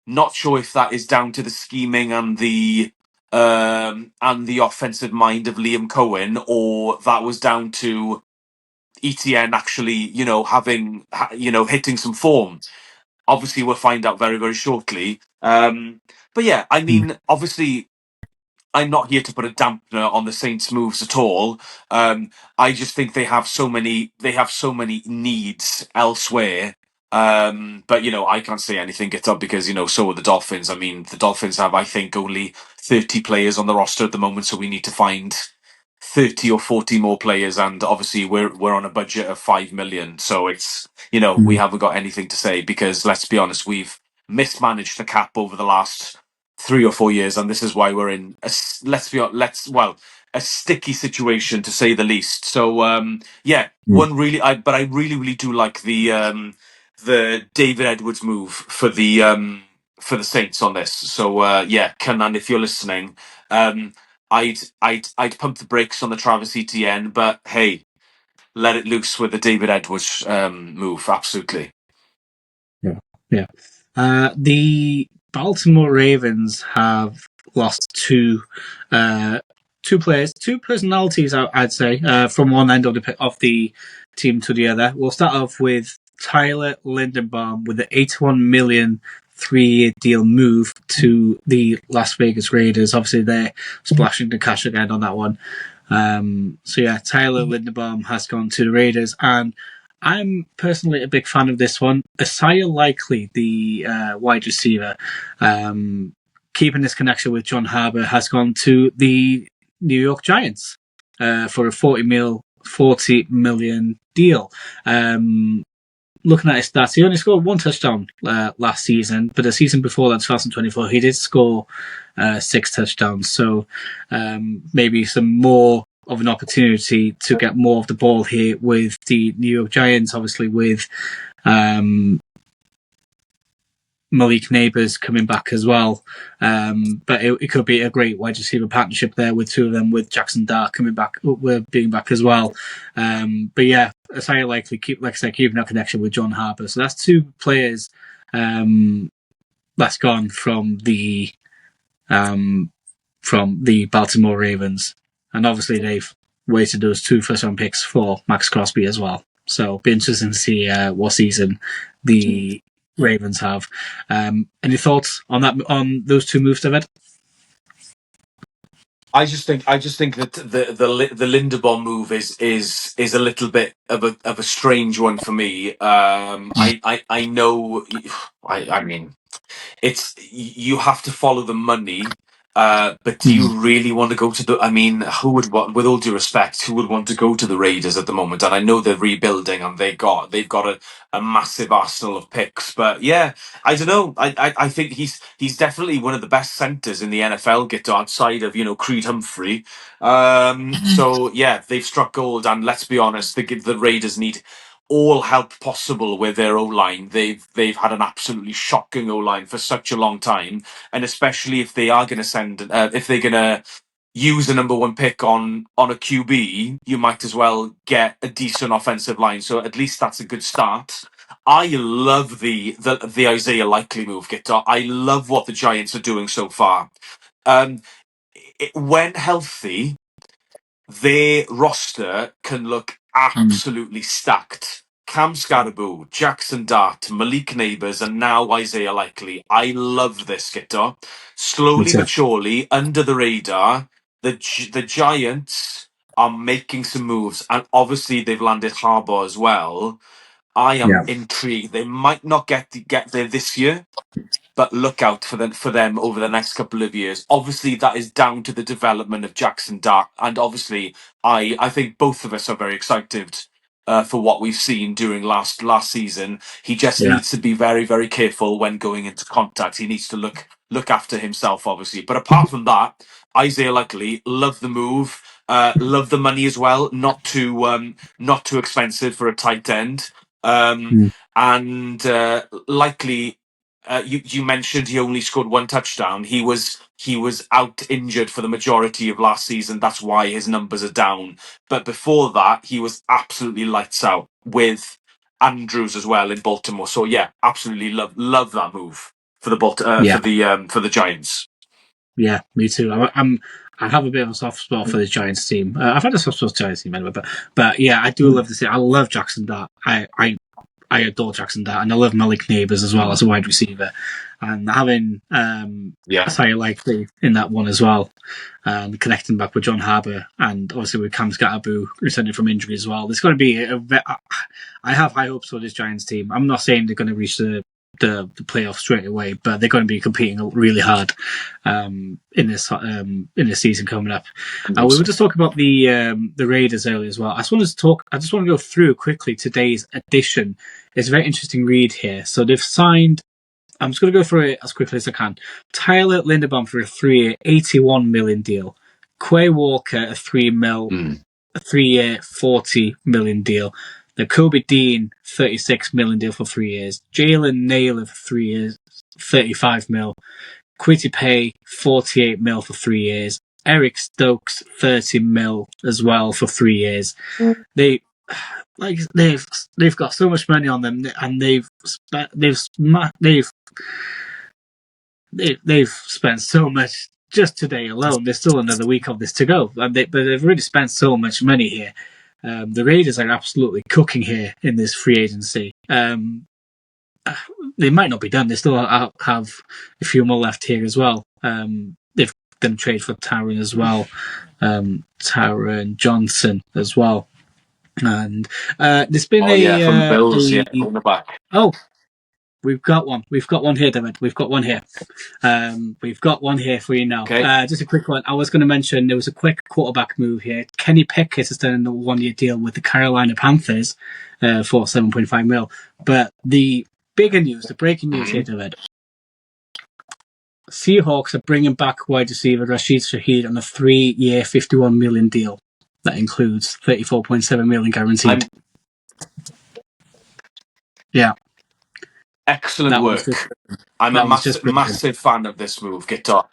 Not sure if that is down to the scheming and the offensive mind of Liam Cohen, or that was down to ETN actually, hitting some form. Obviously, we'll find out very very shortly. But yeah, I mean, obviously, I'm not here to put a dampener on the Saints' moves at all. I just think they have so many needs elsewhere. But I can't say anything get up because so are the Dolphins. I mean, the Dolphins have, I think, only 30 players on the roster at the moment, so we need to find 30 or 40 more players, and obviously we're on a budget of 5 million, so we haven't got anything to say because let's be honest, we've mismanaged the cap over the last 3 or 4 years, and this is why we're in a sticky situation to say the least. So yeah, but I really really do like the David Edwards move for the for the Saints on this. So yeah, Canaan, if you're listening, I'd pump the brakes on the Travis Etienne, but hey, let it loose with the David Edwards move. Absolutely. Yeah. Yeah. The Baltimore Ravens have lost two players, two personalities, I'd say, from one end of the team to the other. We'll start off with Tyler Linderbaum with the $81 million 3-year deal move to the Las Vegas Raiders. Obviously, they're splashing the cash again on that one. So yeah, Tyler Linderbaum has gone to the Raiders, and I'm personally a big fan of this one. Isaiah Likely, the wide receiver, keeping this connection with John Harbour, has gone to the New York Giants for a $40 million deal. Looking at his stats, he only scored one touchdown last season, but the season before that, 2024, he did score 6 touchdowns. So maybe some more of an opportunity to get more of the ball here with the New York Giants, obviously with Malik Neighbors coming back as well. But it could be a great wide receiver partnership there with two of them, with Jackson Dart coming back, being back as well. But yeah, Isaiah Likely, like I said, keeping that connection with John Harbour. So that's two players that's gone from the Baltimore Ravens. And obviously they've waited those 2 first-round picks for Max Crosby as well. So be interesting to see what season the Ravens have. Any thoughts on those 2 moves, David? I just think that the Linderbaum move is a little bit of a strange one for me. I know. I mean, it's you have to follow the money. But do you really want to go to the? I mean, who would want? With all due respect, who would want to go to the Raiders at the moment? And I know they're rebuilding, and they've got a massive arsenal of picks. But yeah, I don't know. I think he's definitely one of the best centers in the NFL. Get outside of Creed Humphrey. So yeah, they've struck gold. And let's be honest, the Raiders need all help possible with their O line. They've had an absolutely shocking O line for such a long time, and especially if they are going to if they're going to use a number 1 pick on a QB, you might as well get a decent offensive line. So at least that's a good start. I love the Isaiah Likely move, Guto. I love what the Giants are doing so far. When healthy, their roster can look absolutely stacked. Cam Scaraboo, Jackson Dart, Malik Neighbors, and now Isaiah Likely. I love this, Guto. Slowly but surely, under the radar, the Giants are making some moves, and obviously they've landed Harbour as well. I am intrigued. They might not get there this year, but look out for them over the next couple of years. Obviously, that is down to the development of Jackson Dart, and obviously, I think both of us are very excited for what we've seen during last season. He just needs to be very, very careful when going into contact. He needs to look after himself, obviously. But apart from that, Isaiah Likely, love the move. Love the money as well. Not too expensive for a tight end. And Likely, you mentioned he only scored 1 touchdown. He was out injured for the majority of last season. That's why his numbers are down. But before that, he was absolutely lights out with Andrews as well in Baltimore. So yeah, absolutely love that move for the Giants. Yeah, me too. I have a bit of a soft spot for the Giants team. I've had a soft spot for the Giants team anyway, but yeah, I do love this. I love Jackson Dart. I adore Jackson Dart, and I love Malik Neighbors as well as a wide receiver. And having Isaiah Likely in that one as well, and connecting back with John Harbour, and obviously with Cam Scaraboo returning from injury as well. There's going to be I have high hopes for this Giants team. I'm not saying they're going to reach the playoffs straight away, but they're going to be competing really hard in this season coming up. We were just talking about the Raiders earlier as well. I just want to go through quickly today's edition. It's a very interesting read here. So they've signed. I'm just going to go through it as quickly as I can. Tyler Linderbaum for a 3-year, $81 million deal. Quay Walker a 3-year, $40 million deal. The Kobe Dean, $36 million deal for 3 years. Jalen Naylor for 3 years, 35 mil. Quitty Pay, 48 mil for 3 years. Eric Stokes, 30 mil as well for 3 years. They've got so much money on them, and they've spent so much just today alone. There's still another week of this to go, but they've really spent so much money here. The Raiders are absolutely cooking here in this free agency. They might not be done. They still have a few more left here as well. They've done trade for Taron as well, Taron Johnson as well, and there's been from the Bills, on the back. Oh, we've got one. We've got one here, David. We've got one here. We've got one here for you now. Okay. Just a quick one. I was going to mention there was a quick quarterback move here. Kenny Pickett has done a 1-year deal with the Carolina Panthers for 7.5 mil. But the bigger news, the breaking news here, David. Seahawks are bringing back wide receiver Rashid Shaheed on a 3-year, $51 million deal. That includes $34.7 million guaranteed. Yeah. Excellent work. I'm a massive fan of this move, Guto.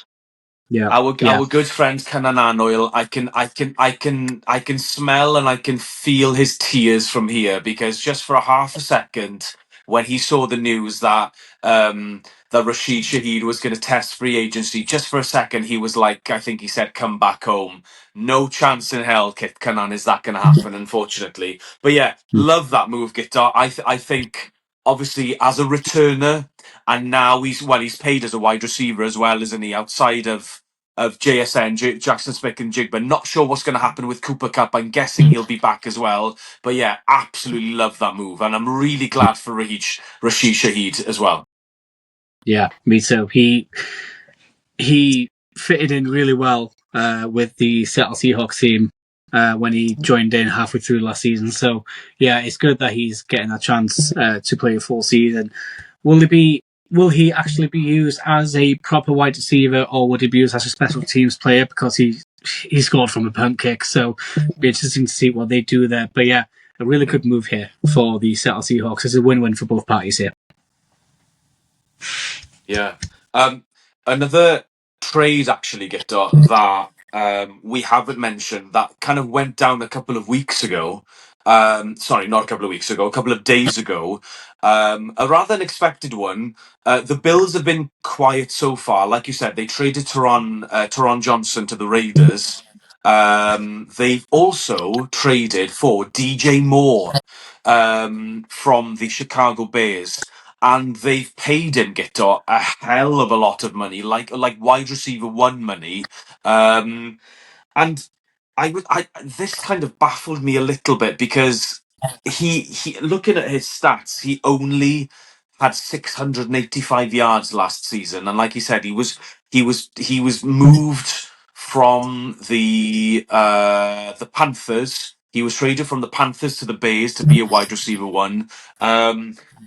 Yeah. Our good friend Canan Anoil, I can smell and I can feel his tears from here, because just for a half a second, when he saw the news that that Rashid Shaheed was going to test free agency, just for a second he was like, I think he said, "Come back home." No chance in hell, Kit Canan, is that going to happen, unfortunately. But yeah, love that move, Guto. I think obviously as a returner, and now he's paid as a wide receiver as well, isn't he? Outside of JSN, Jackson Smith and Jigba. Not sure what's going to happen with Cooper Cup. I'm guessing he'll be back as well. But yeah, absolutely love that move. And I'm really glad for Rashid Shaheed as well. Yeah, me too. He fitted in really well with the Seattle Seahawks team when he joined in halfway through last season. So yeah, it's good that he's getting a chance to play a full season. Will he actually be used as a proper wide receiver, or would he be used as a special teams player, because he scored from a punt kick? So it'll be interesting to see what they do there. But yeah, a really good move here for the Seattle Seahawks. It's a win-win for both parties here. Yeah. Another trade, actually, Guto, that we haven't mentioned, that kind of went down a couple of weeks ago. Sorry, not a couple of weeks ago, a couple of days ago. A rather unexpected one. The Bills have been quiet so far. Like you said, they traded Taron Johnson to the Raiders. They've also traded for DJ Moore from the Chicago Bears. And they've paid him, Guto, a hell of a lot of money, like wide receiver one money. And this kind of baffled me a little bit, because he looking at his stats, he only had 685 yards last season, and like he said, he was moved from the Panthers. He was traded from the Panthers to the Bears to be a wide receiver one.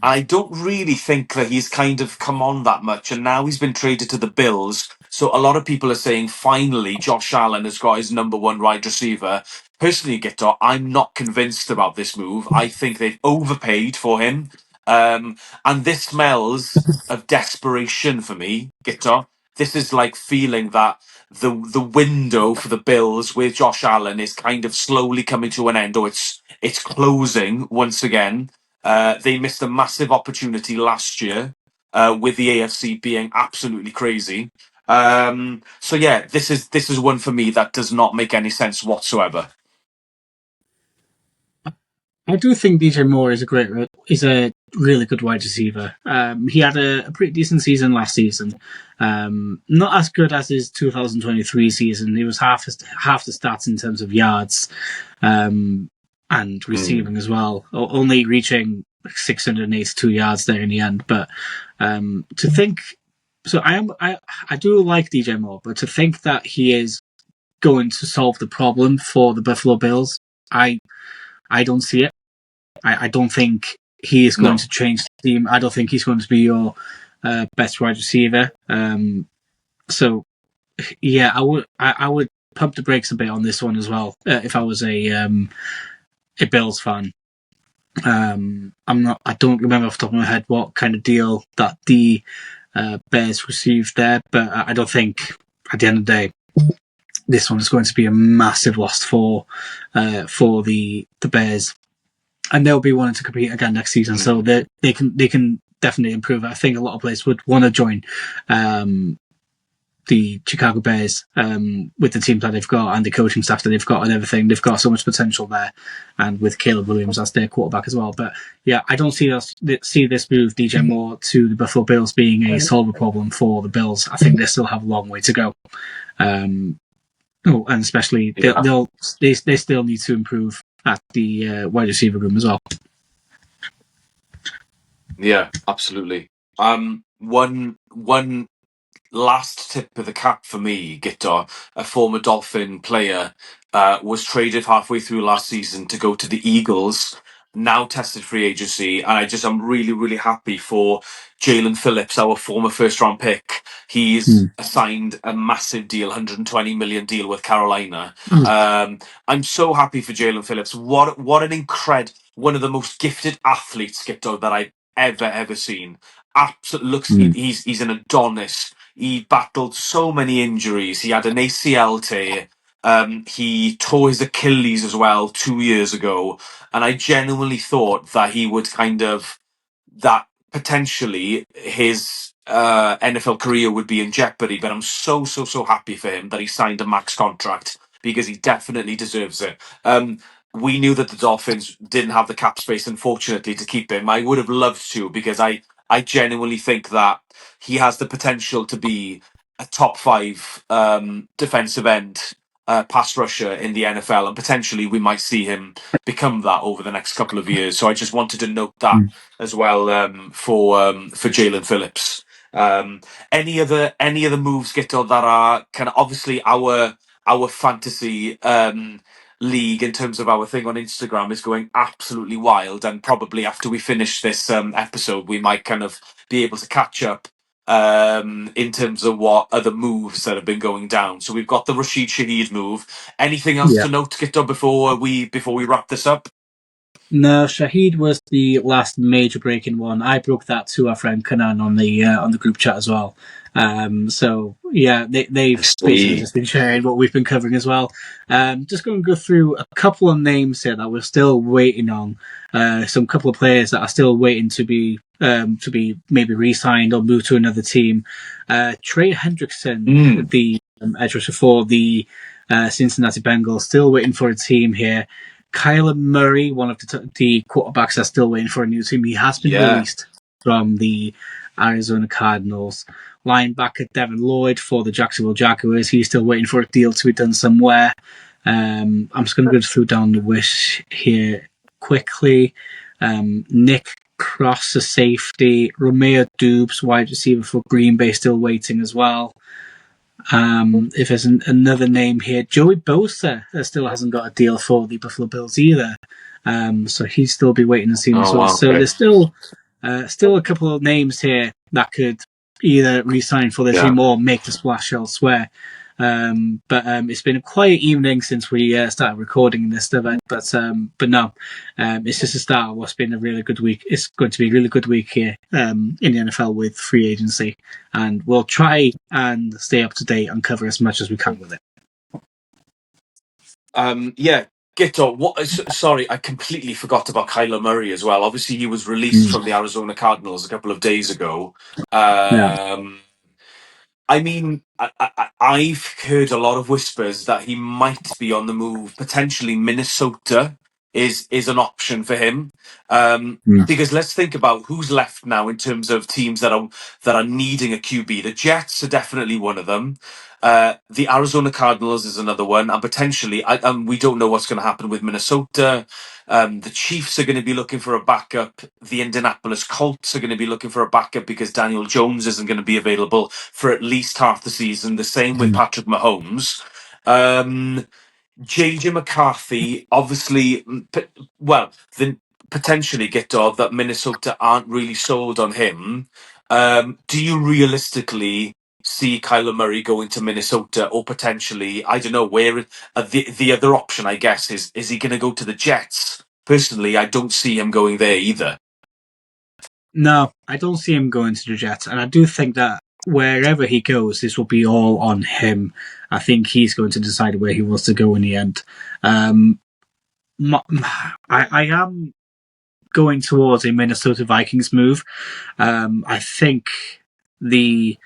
I don't really think that he's kind of come on that much, and now he's been traded to the Bills. So a lot of people are saying finally Josh Allen has got his number one wide receiver. Personally, Guto, I'm not convinced about this move. I think they've overpaid for him. And this smells of desperation for me, Guto. This is like feeling that the window for the Bills with Josh Allen is kind of slowly coming to an end, or it's closing once again. They missed a massive opportunity last year with the AFC being absolutely crazy. So yeah, this is one for me that does not make any sense whatsoever. I do think DJ Moore is a really good wide receiver. He had a pretty decent season last season. Not as good as his 2023 season. He was half the stats in terms of yards and receiving as well, only reaching 682 yards there in the end. But to think, so I do like DJ Moore, but to think that he is going to solve the problem for the Buffalo Bills, I don't see it. I don't think he is going to change the team. I don't think he's going to be your best wide receiver. So yeah, I would pump the brakes a bit on this one as well if I was a Bills fan. I don't remember off the top of my head what kind of deal that the Bears received there. But I don't think at the end of the day this one is going to be a massive loss for the Bears, and they'll be wanting to compete again next season. So they can definitely improve. I think a lot of players would want to join the Chicago Bears with the team that they've got and the coaching staff that they've got and everything. They've got so much potential there, and with Caleb Williams as their quarterback as well. But yeah, I don't see this move DJ Moore to the Buffalo Bills being a solver problem for the Bills. I think they still have a long way to go. And especially they still need to improve at the wide receiver room as well. Yeah, absolutely. One last tip of the cap for me, Guto, a former Dolphin player, was traded halfway through last season to go to the Eagles. Now tested free agency, and I'm really, really happy for Jalen Phillips, our former first round pick. He's signed a massive deal, 120 million deal with Carolina. I'm so happy for Jalen Phillips. What an one of the most gifted athletes, Guto, that I've ever seen. Absolutely, he's an Adonis. He battled so many injuries. He had an ACL tear. He tore his Achilles as well 2 years ago. And I genuinely thought that he would that potentially his NFL career would be in jeopardy. But I'm so happy for him that he signed a max contract because he definitely deserves it. We knew that the Dolphins didn't have the cap space, unfortunately, to keep him. I would have loved to because I genuinely think that he has the potential to be a top 5 defensive end pass rusher in the NFL, and potentially we might see him become that over the next couple of years. So I just wanted to note that as well for Jalen Phillips. Any other moves, Gitto, that are kind of obviously our fantasy league in terms of our thing on Instagram is going absolutely wild, and probably after we finish this episode we might kind of be able to catch up in terms of what other moves that have been going down. So we've got the Rashid Shaheed move. Anything else to note, Gito, before we wrap this up? No, Shahid was the last major breaking one. I broke that to our friend Kanan on the group chat as well. So yeah, they've basically just been sharing what we've been covering as well. Just going to go through a couple of names here that we're still waiting on. Some couple of players that are still waiting to be maybe re-signed or moved to another team. Trey Hendrickson, the edge rusher for the Cincinnati Bengals, still waiting for a team here. Kyler Murray, one of the quarterbacks, that's still waiting for a new team. He has been released from the Arizona Cardinals. Linebacker Devin Lloyd for the Jacksonville Jaguars. He's still waiting for a deal to be done somewhere. I'm just going to go through down the wish here quickly. Nick Cross, a safety. Romeo Dubes, wide receiver for Green Bay, still waiting as well. If there's another name here, Joey Bosa still hasn't got a deal for the Buffalo Bills either. So he'd still be waiting and seeing as well. So there's still a couple of names here that could either re-sign for their team or make the splash elsewhere. But it's been a quiet evening since we started recording this event. But no, it's just the start of what's been a really good week. It's going to be a really good week here in the NFL with free agency, and we'll try and stay up to date and cover as much as we can with it. Yeah, Gito, sorry, I completely forgot about Kyler Murray as well. Obviously, he was released from the Arizona Cardinals a couple of days ago. I mean, I've heard a lot of whispers that he might be on the move. Potentially, Minnesota is an option for him. Because let's think about who's left now in terms of teams that are needing a QB. The Jets are definitely one of them. The Arizona Cardinals is another one, and potentially, we don't know what's going to happen with Minnesota. The Chiefs are going to be looking for a backup. The Indianapolis Colts are going to be looking for a backup because Daniel Jones isn't going to be available for at least half the season. The same with Patrick Mahomes. JJ McCarthy, obviously, potentially get off that Minnesota aren't really sold on him. Do you realistically see Kyler Murray going to Minnesota, or potentially, I don't know, where the other option, I guess, is he going to go to the Jets? Personally, I don't see him going there either. No, I don't see him going to the Jets, and I do think that wherever he goes, this will be all on him. I think he's going to decide where he wants to go in the end. Um, I am going towards a Minnesota Vikings move. I think the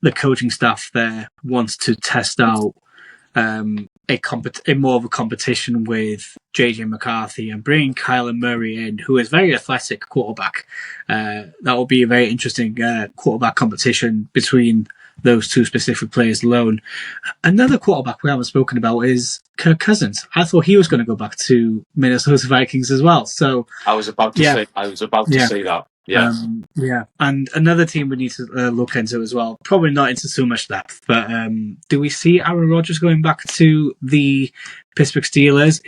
the coaching staff there wants to test out a more of a competition with JJ McCarthy and bringing Kyler Murray in, who is a very athletic quarterback. That will be a very interesting quarterback competition between those two specific players alone. Another quarterback we haven't spoken about is Kirk Cousins. I thought he was going to go back to Minnesota Vikings as well. So I was about to yeah, say. I was about to yeah. say that. Yeah. Yeah, and another team we need to look into as well. Probably not into so much depth, but do we see Aaron Rodgers going back to the Pittsburgh Steelers?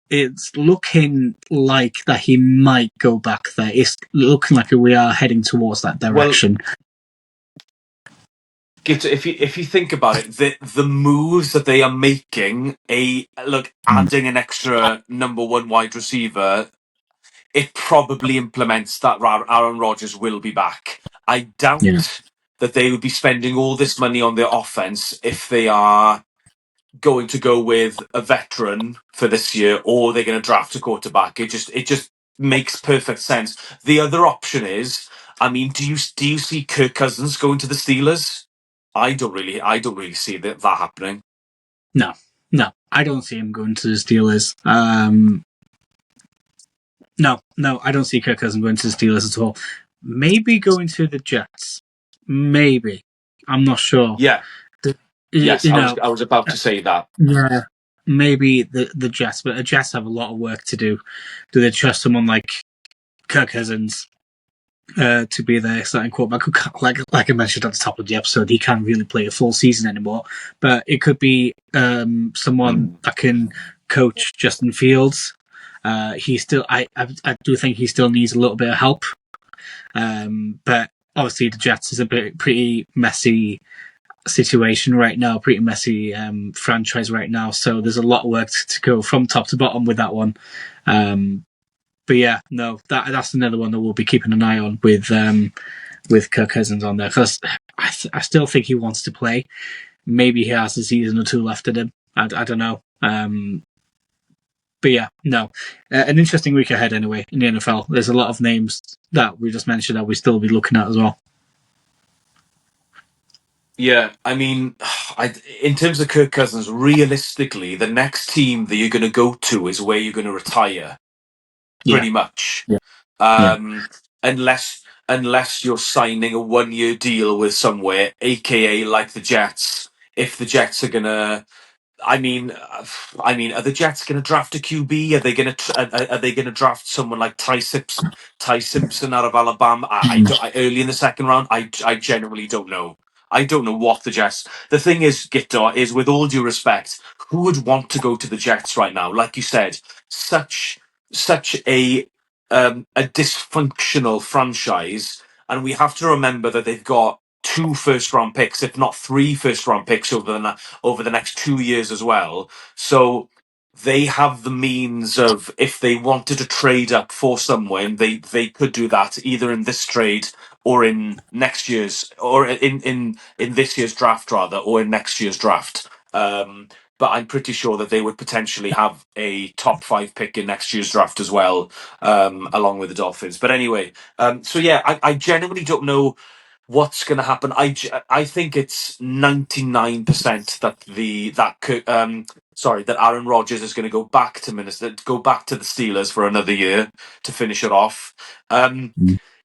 It's looking like that he might go back there. It's looking like we are heading towards that direction. If you think about it, the moves that they are making, adding an extra number one wide receiver, it probably implements that Aaron Rodgers will be back. I Yeah, doubt that they would be spending all this money on their offense if they are going to go with a veteran for this year, or they're going to draft a quarterback. It just makes perfect sense. The other option is, I mean, do you see Kirk Cousins going to the Steelers? I don't really see that happening. no, I don't see him going to the Steelers. No, I don't see Kirk Cousins going to the Steelers at all. Maybe going to the Jets. Maybe. I'm not sure. Yeah. You, Yes, you I was know, I was about to say that. yeah, maybe the Jets, but the Jets have a lot of work to do. Do they trust someone like Kirk Cousins to be their starting quarterback? Like I mentioned at the top of the episode, he can't really play a full season anymore. But it could be someone that can coach Justin Fields. He still, I do think he still needs a little bit of help. But obviously, the Jets is a pretty messy situation right now, pretty messy franchise right now. So there's a lot of work to go from top to bottom with that one. But yeah, no, that's another one that we'll be keeping an eye on with Kirk Cousins on there, because I still think he wants to play. Maybe he has a season or two left in him. I don't know. But yeah, no, an interesting week ahead anyway in the NFL. There's a lot of names that we just mentioned that we still be looking at as well. Yeah, I mean, in terms of Kirk Cousins, realistically, the next team that you're going to go to is where you're going to retire, Yeah, pretty much. yeah, yeah. Um, unless you're signing a 1 year deal with somewhere, aka like the Jets. If the Jets are gonna, I mean, are the Jets going to draft a QB? Are they going to draft someone like Ty Simpson out of Alabama? Early in the second round. I genuinely don't know. I don't know what the Jets. The thing is, Gito, is with all due respect, who would want to go to the Jets right now? Like you said, such a dysfunctional franchise, and we have to remember that they've got two first round picks, if not three first round picks over the next 2 years as well. So they have the means of, if they wanted to trade up for someone, they could do that either in this trade or in next year's, or in this year's draft rather, or in next year's draft. But I'm pretty sure that they would potentially have a top five pick in next year's draft as well, along with the Dolphins. But anyway, so yeah, I genuinely don't know what's going to happen. I think it's 99% that that Aaron Rodgers is going to go back to Minnesota, go back to the Steelers for another year to finish it off. Um,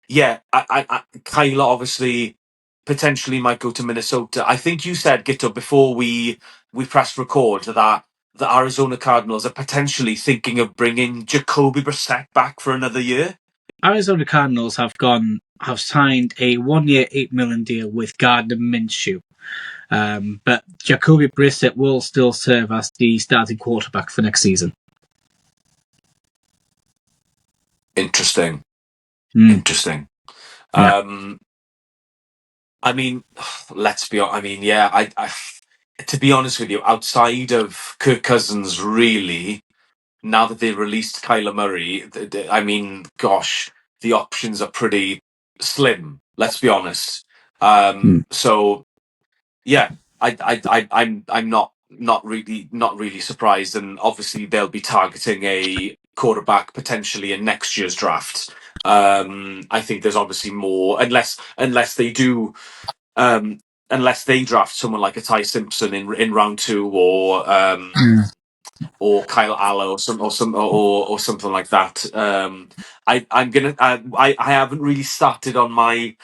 yeah, Kyler obviously potentially might go to Minnesota. I think you said, Gito, before we pressed record, that the Arizona Cardinals are potentially thinking of bringing Jacoby Brissett back for another year. Arizona Cardinals have signed a 1 year, $8 million deal with Gardner Minshew. But Jacoby Brissett will still serve as the starting quarterback for next season. Interesting. Mm, Interesting. yeah. I mean, let's be honest. I mean, yeah, to be honest with you, outside of Kirk Cousins, really, now that they've released Kyler Murray, I mean, gosh, the options are pretty slim. Let's be honest. So yeah, I'm not really surprised, and obviously they'll be targeting a quarterback potentially in next year's draft. I think there's obviously more, unless they do, unless they draft someone like a Ty Simpson in round two, or Kyle Allen or something like that. I'm gonna I haven't really started on my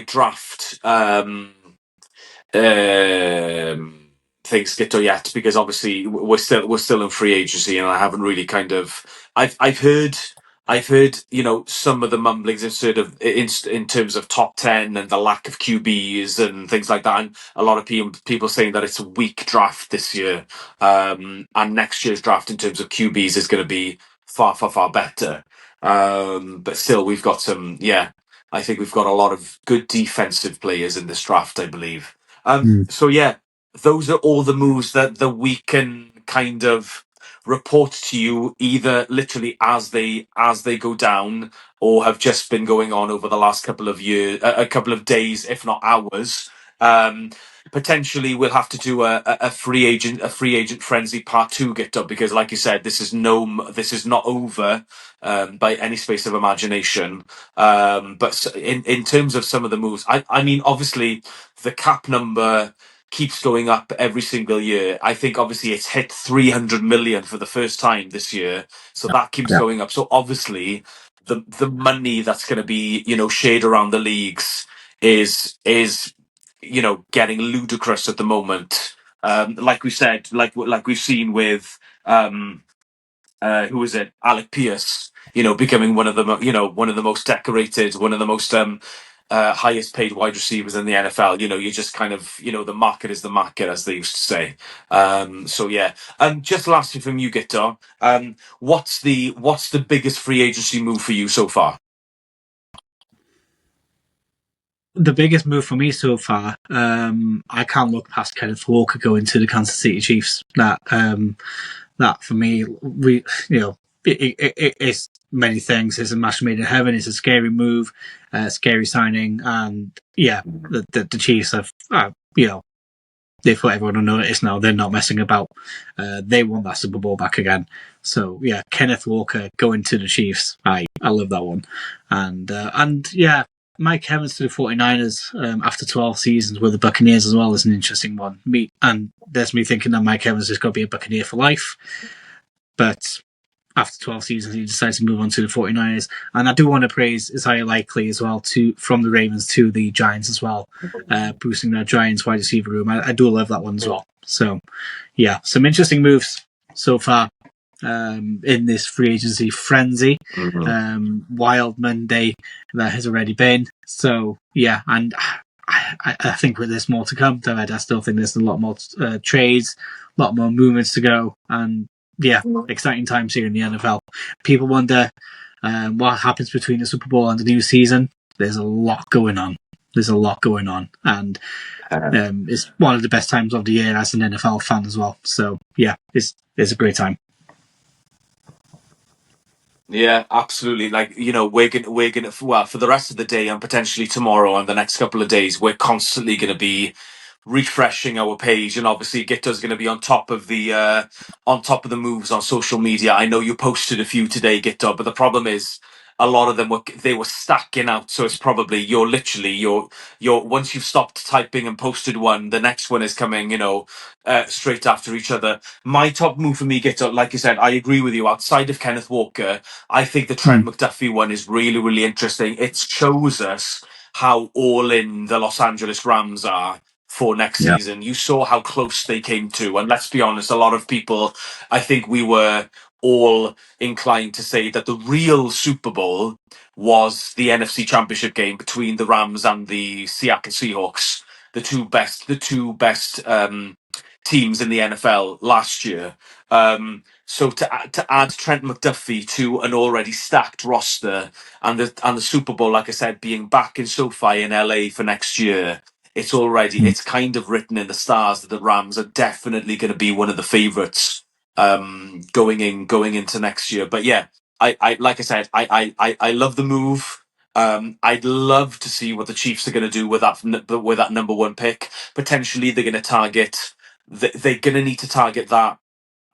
draft. Um, Things Gito yet, because obviously we're still in free agency, and I haven't really kind of I've heard some of the mumblings in sort of in terms of top 10 and the lack of QBs and things like that, and a lot of people saying that it's a weak draft this year, and next year's draft in terms of QBs is going to be far better. But still, we've got some, yeah. I think we've got a lot of good defensive players in this draft, I believe. So yeah, those are all the moves that we can kind of report to you, either literally as they go down, or have just been going on over the last couple of years, a couple of days, if not hours. Um, Potentially, we'll have to do a free agent frenzy part two, get up, because, like you said, this is not over, by any space of imagination. But in terms of some of the moves, I mean, obviously the cap number keeps going up every single year. I think obviously it's hit 300 million for the first time this year, so that keeps Yeah. going up. So obviously the money that's going to be shared around the leagues is getting ludicrous at the moment. Like we said, like we've seen with who is it, Alec Pierce, becoming one of the most decorated, one of the most highest paid wide receivers in the NFL. You just kind of, the market is the market, as they used to say. So yeah. Just lastly from you, Guitar, what's the biggest free agency move for you so far? The biggest move for me so far, I can't look past Kenneth Walker going to the Kansas City Chiefs. That for me, it's many things. It's a match made in heaven. It's a scary move, scary signing, and yeah, the Chiefs have, they've put everyone on notice now. They're not messing about. They want that Super Bowl back again. So yeah, Kenneth Walker going to the Chiefs. I love that one, and yeah. Mike Evans to the 49ers after 12 seasons with the Buccaneers as well is an interesting one. There's me thinking that Mike Evans is going to be a Buccaneer for life, but after 12 seasons, he decides to move on to the 49ers. And I do want to praise Isaiah Likely as well, from the Ravens to the Giants as well, boosting that Giants wide receiver room. I do love that one as well. So, yeah, some interesting moves so far in this free agency frenzy. Wild Monday that has already been. So, yeah, and I think there's more to come. I still think there's a lot more trades, a lot more movements to go. And yeah, exciting times here in the NFL. People wonder what happens between the Super Bowl and the new season. There's a lot going on. And it's one of the best times of the year as an NFL fan as well. So yeah, it's a great time. Yeah, absolutely. Like, we're gonna, well, for the rest of the day and potentially tomorrow and the next couple of days, we're constantly gonna be refreshing our page, and obviously Gitto's gonna be on top of the moves on social media. I know you posted a few today, Gitto, but the problem is a lot of them were stacking out. So it's probably you're once you've stopped typing and posted one, the next one is coming, straight after each other. My top move for me, Gitto, like you said, I agree with you. Outside of Kenneth Walker, I think the Trent McDuffie one is really, really interesting. It shows us how all in the Los Angeles Rams are for next Yeah. season. You saw how close they came to, and let's be honest, a lot of people, I think we were all inclined to say that the real Super Bowl was the NFC Championship game between the Rams and the Seattle Seahawks, the two best teams in the NFL last year. So to add Trent McDuffie to an already stacked roster, and the Super Bowl, like I said, being back in SoFi in LA for next year, it's kind of written in the stars that the Rams are definitely going to be one of the favourites going into next year. But yeah, I like I said, I love the move. I'd love to see what the Chiefs are going to do with that number one pick. Potentially, they're going to target. They're going to need to target that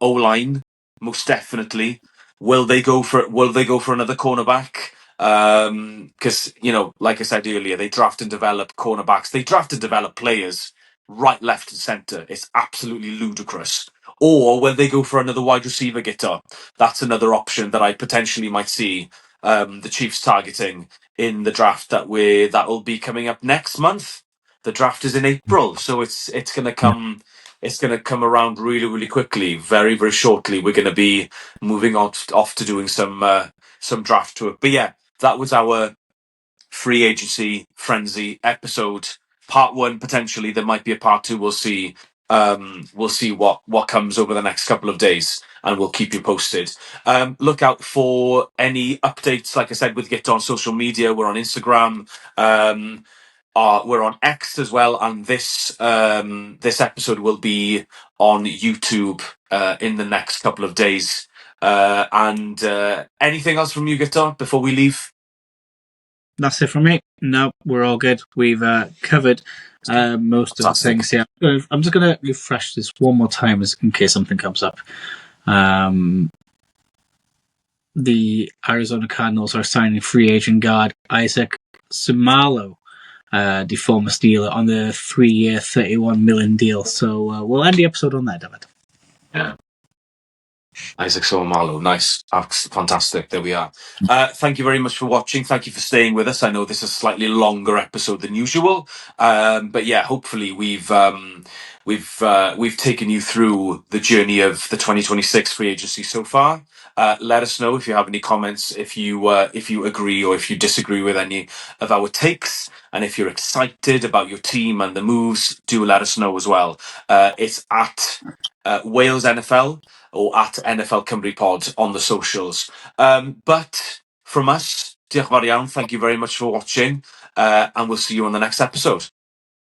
O line, most definitely. Will they go for it? Will they go for another cornerback? Because like I said earlier, they draft and develop cornerbacks. They draft and develop players right, left, and centre. It's absolutely ludicrous. Or will they go for another wide receiver getter? That's another option that I potentially might see the Chiefs targeting in the draft that will be coming up next month. The draft is in April, so it's going to Yeah. come. It's going to come around really, really quickly. Very, very shortly, we're going to be moving off to doing some draft work. But yeah, that was our free agency frenzy episode. Part one, potentially there might be a part two. We'll see. We'll see what comes over the next couple of days, and we'll keep you posted. Look out for any updates. Like I said, with Get on social media, we're on Instagram. We're on X as well, and this episode will be on YouTube in the next couple of days. And anything else from you, Guitar, before we leave? That's it from me. No, we're all good. We've covered most of the Fantastic. things. Yeah, I'm just going to refresh this one more time in case something comes up. The Arizona Cardinals are signing free agent guard Isaac Sumalo, the former Steeler, on the 3-year, $31 million deal. So we'll end the episode on that, David. Yeah. Isaac Soamalo, nice. That's fantastic. There we are. Thank you very much for watching. Thank you for staying with us. I know this is a slightly longer episode than usual, but yeah, hopefully we've taken you through the journey of the 2026 free agency so far. Let us know if you have any comments, if you agree or if you disagree with any of our takes, and if you're excited about your team and the moves, do let us know as well. It's at Wales NFL or at NFLCymru pod on the socials. But from us, diolch yn fawr iawn. Thank you very much for watching, and we'll see you on the next episode.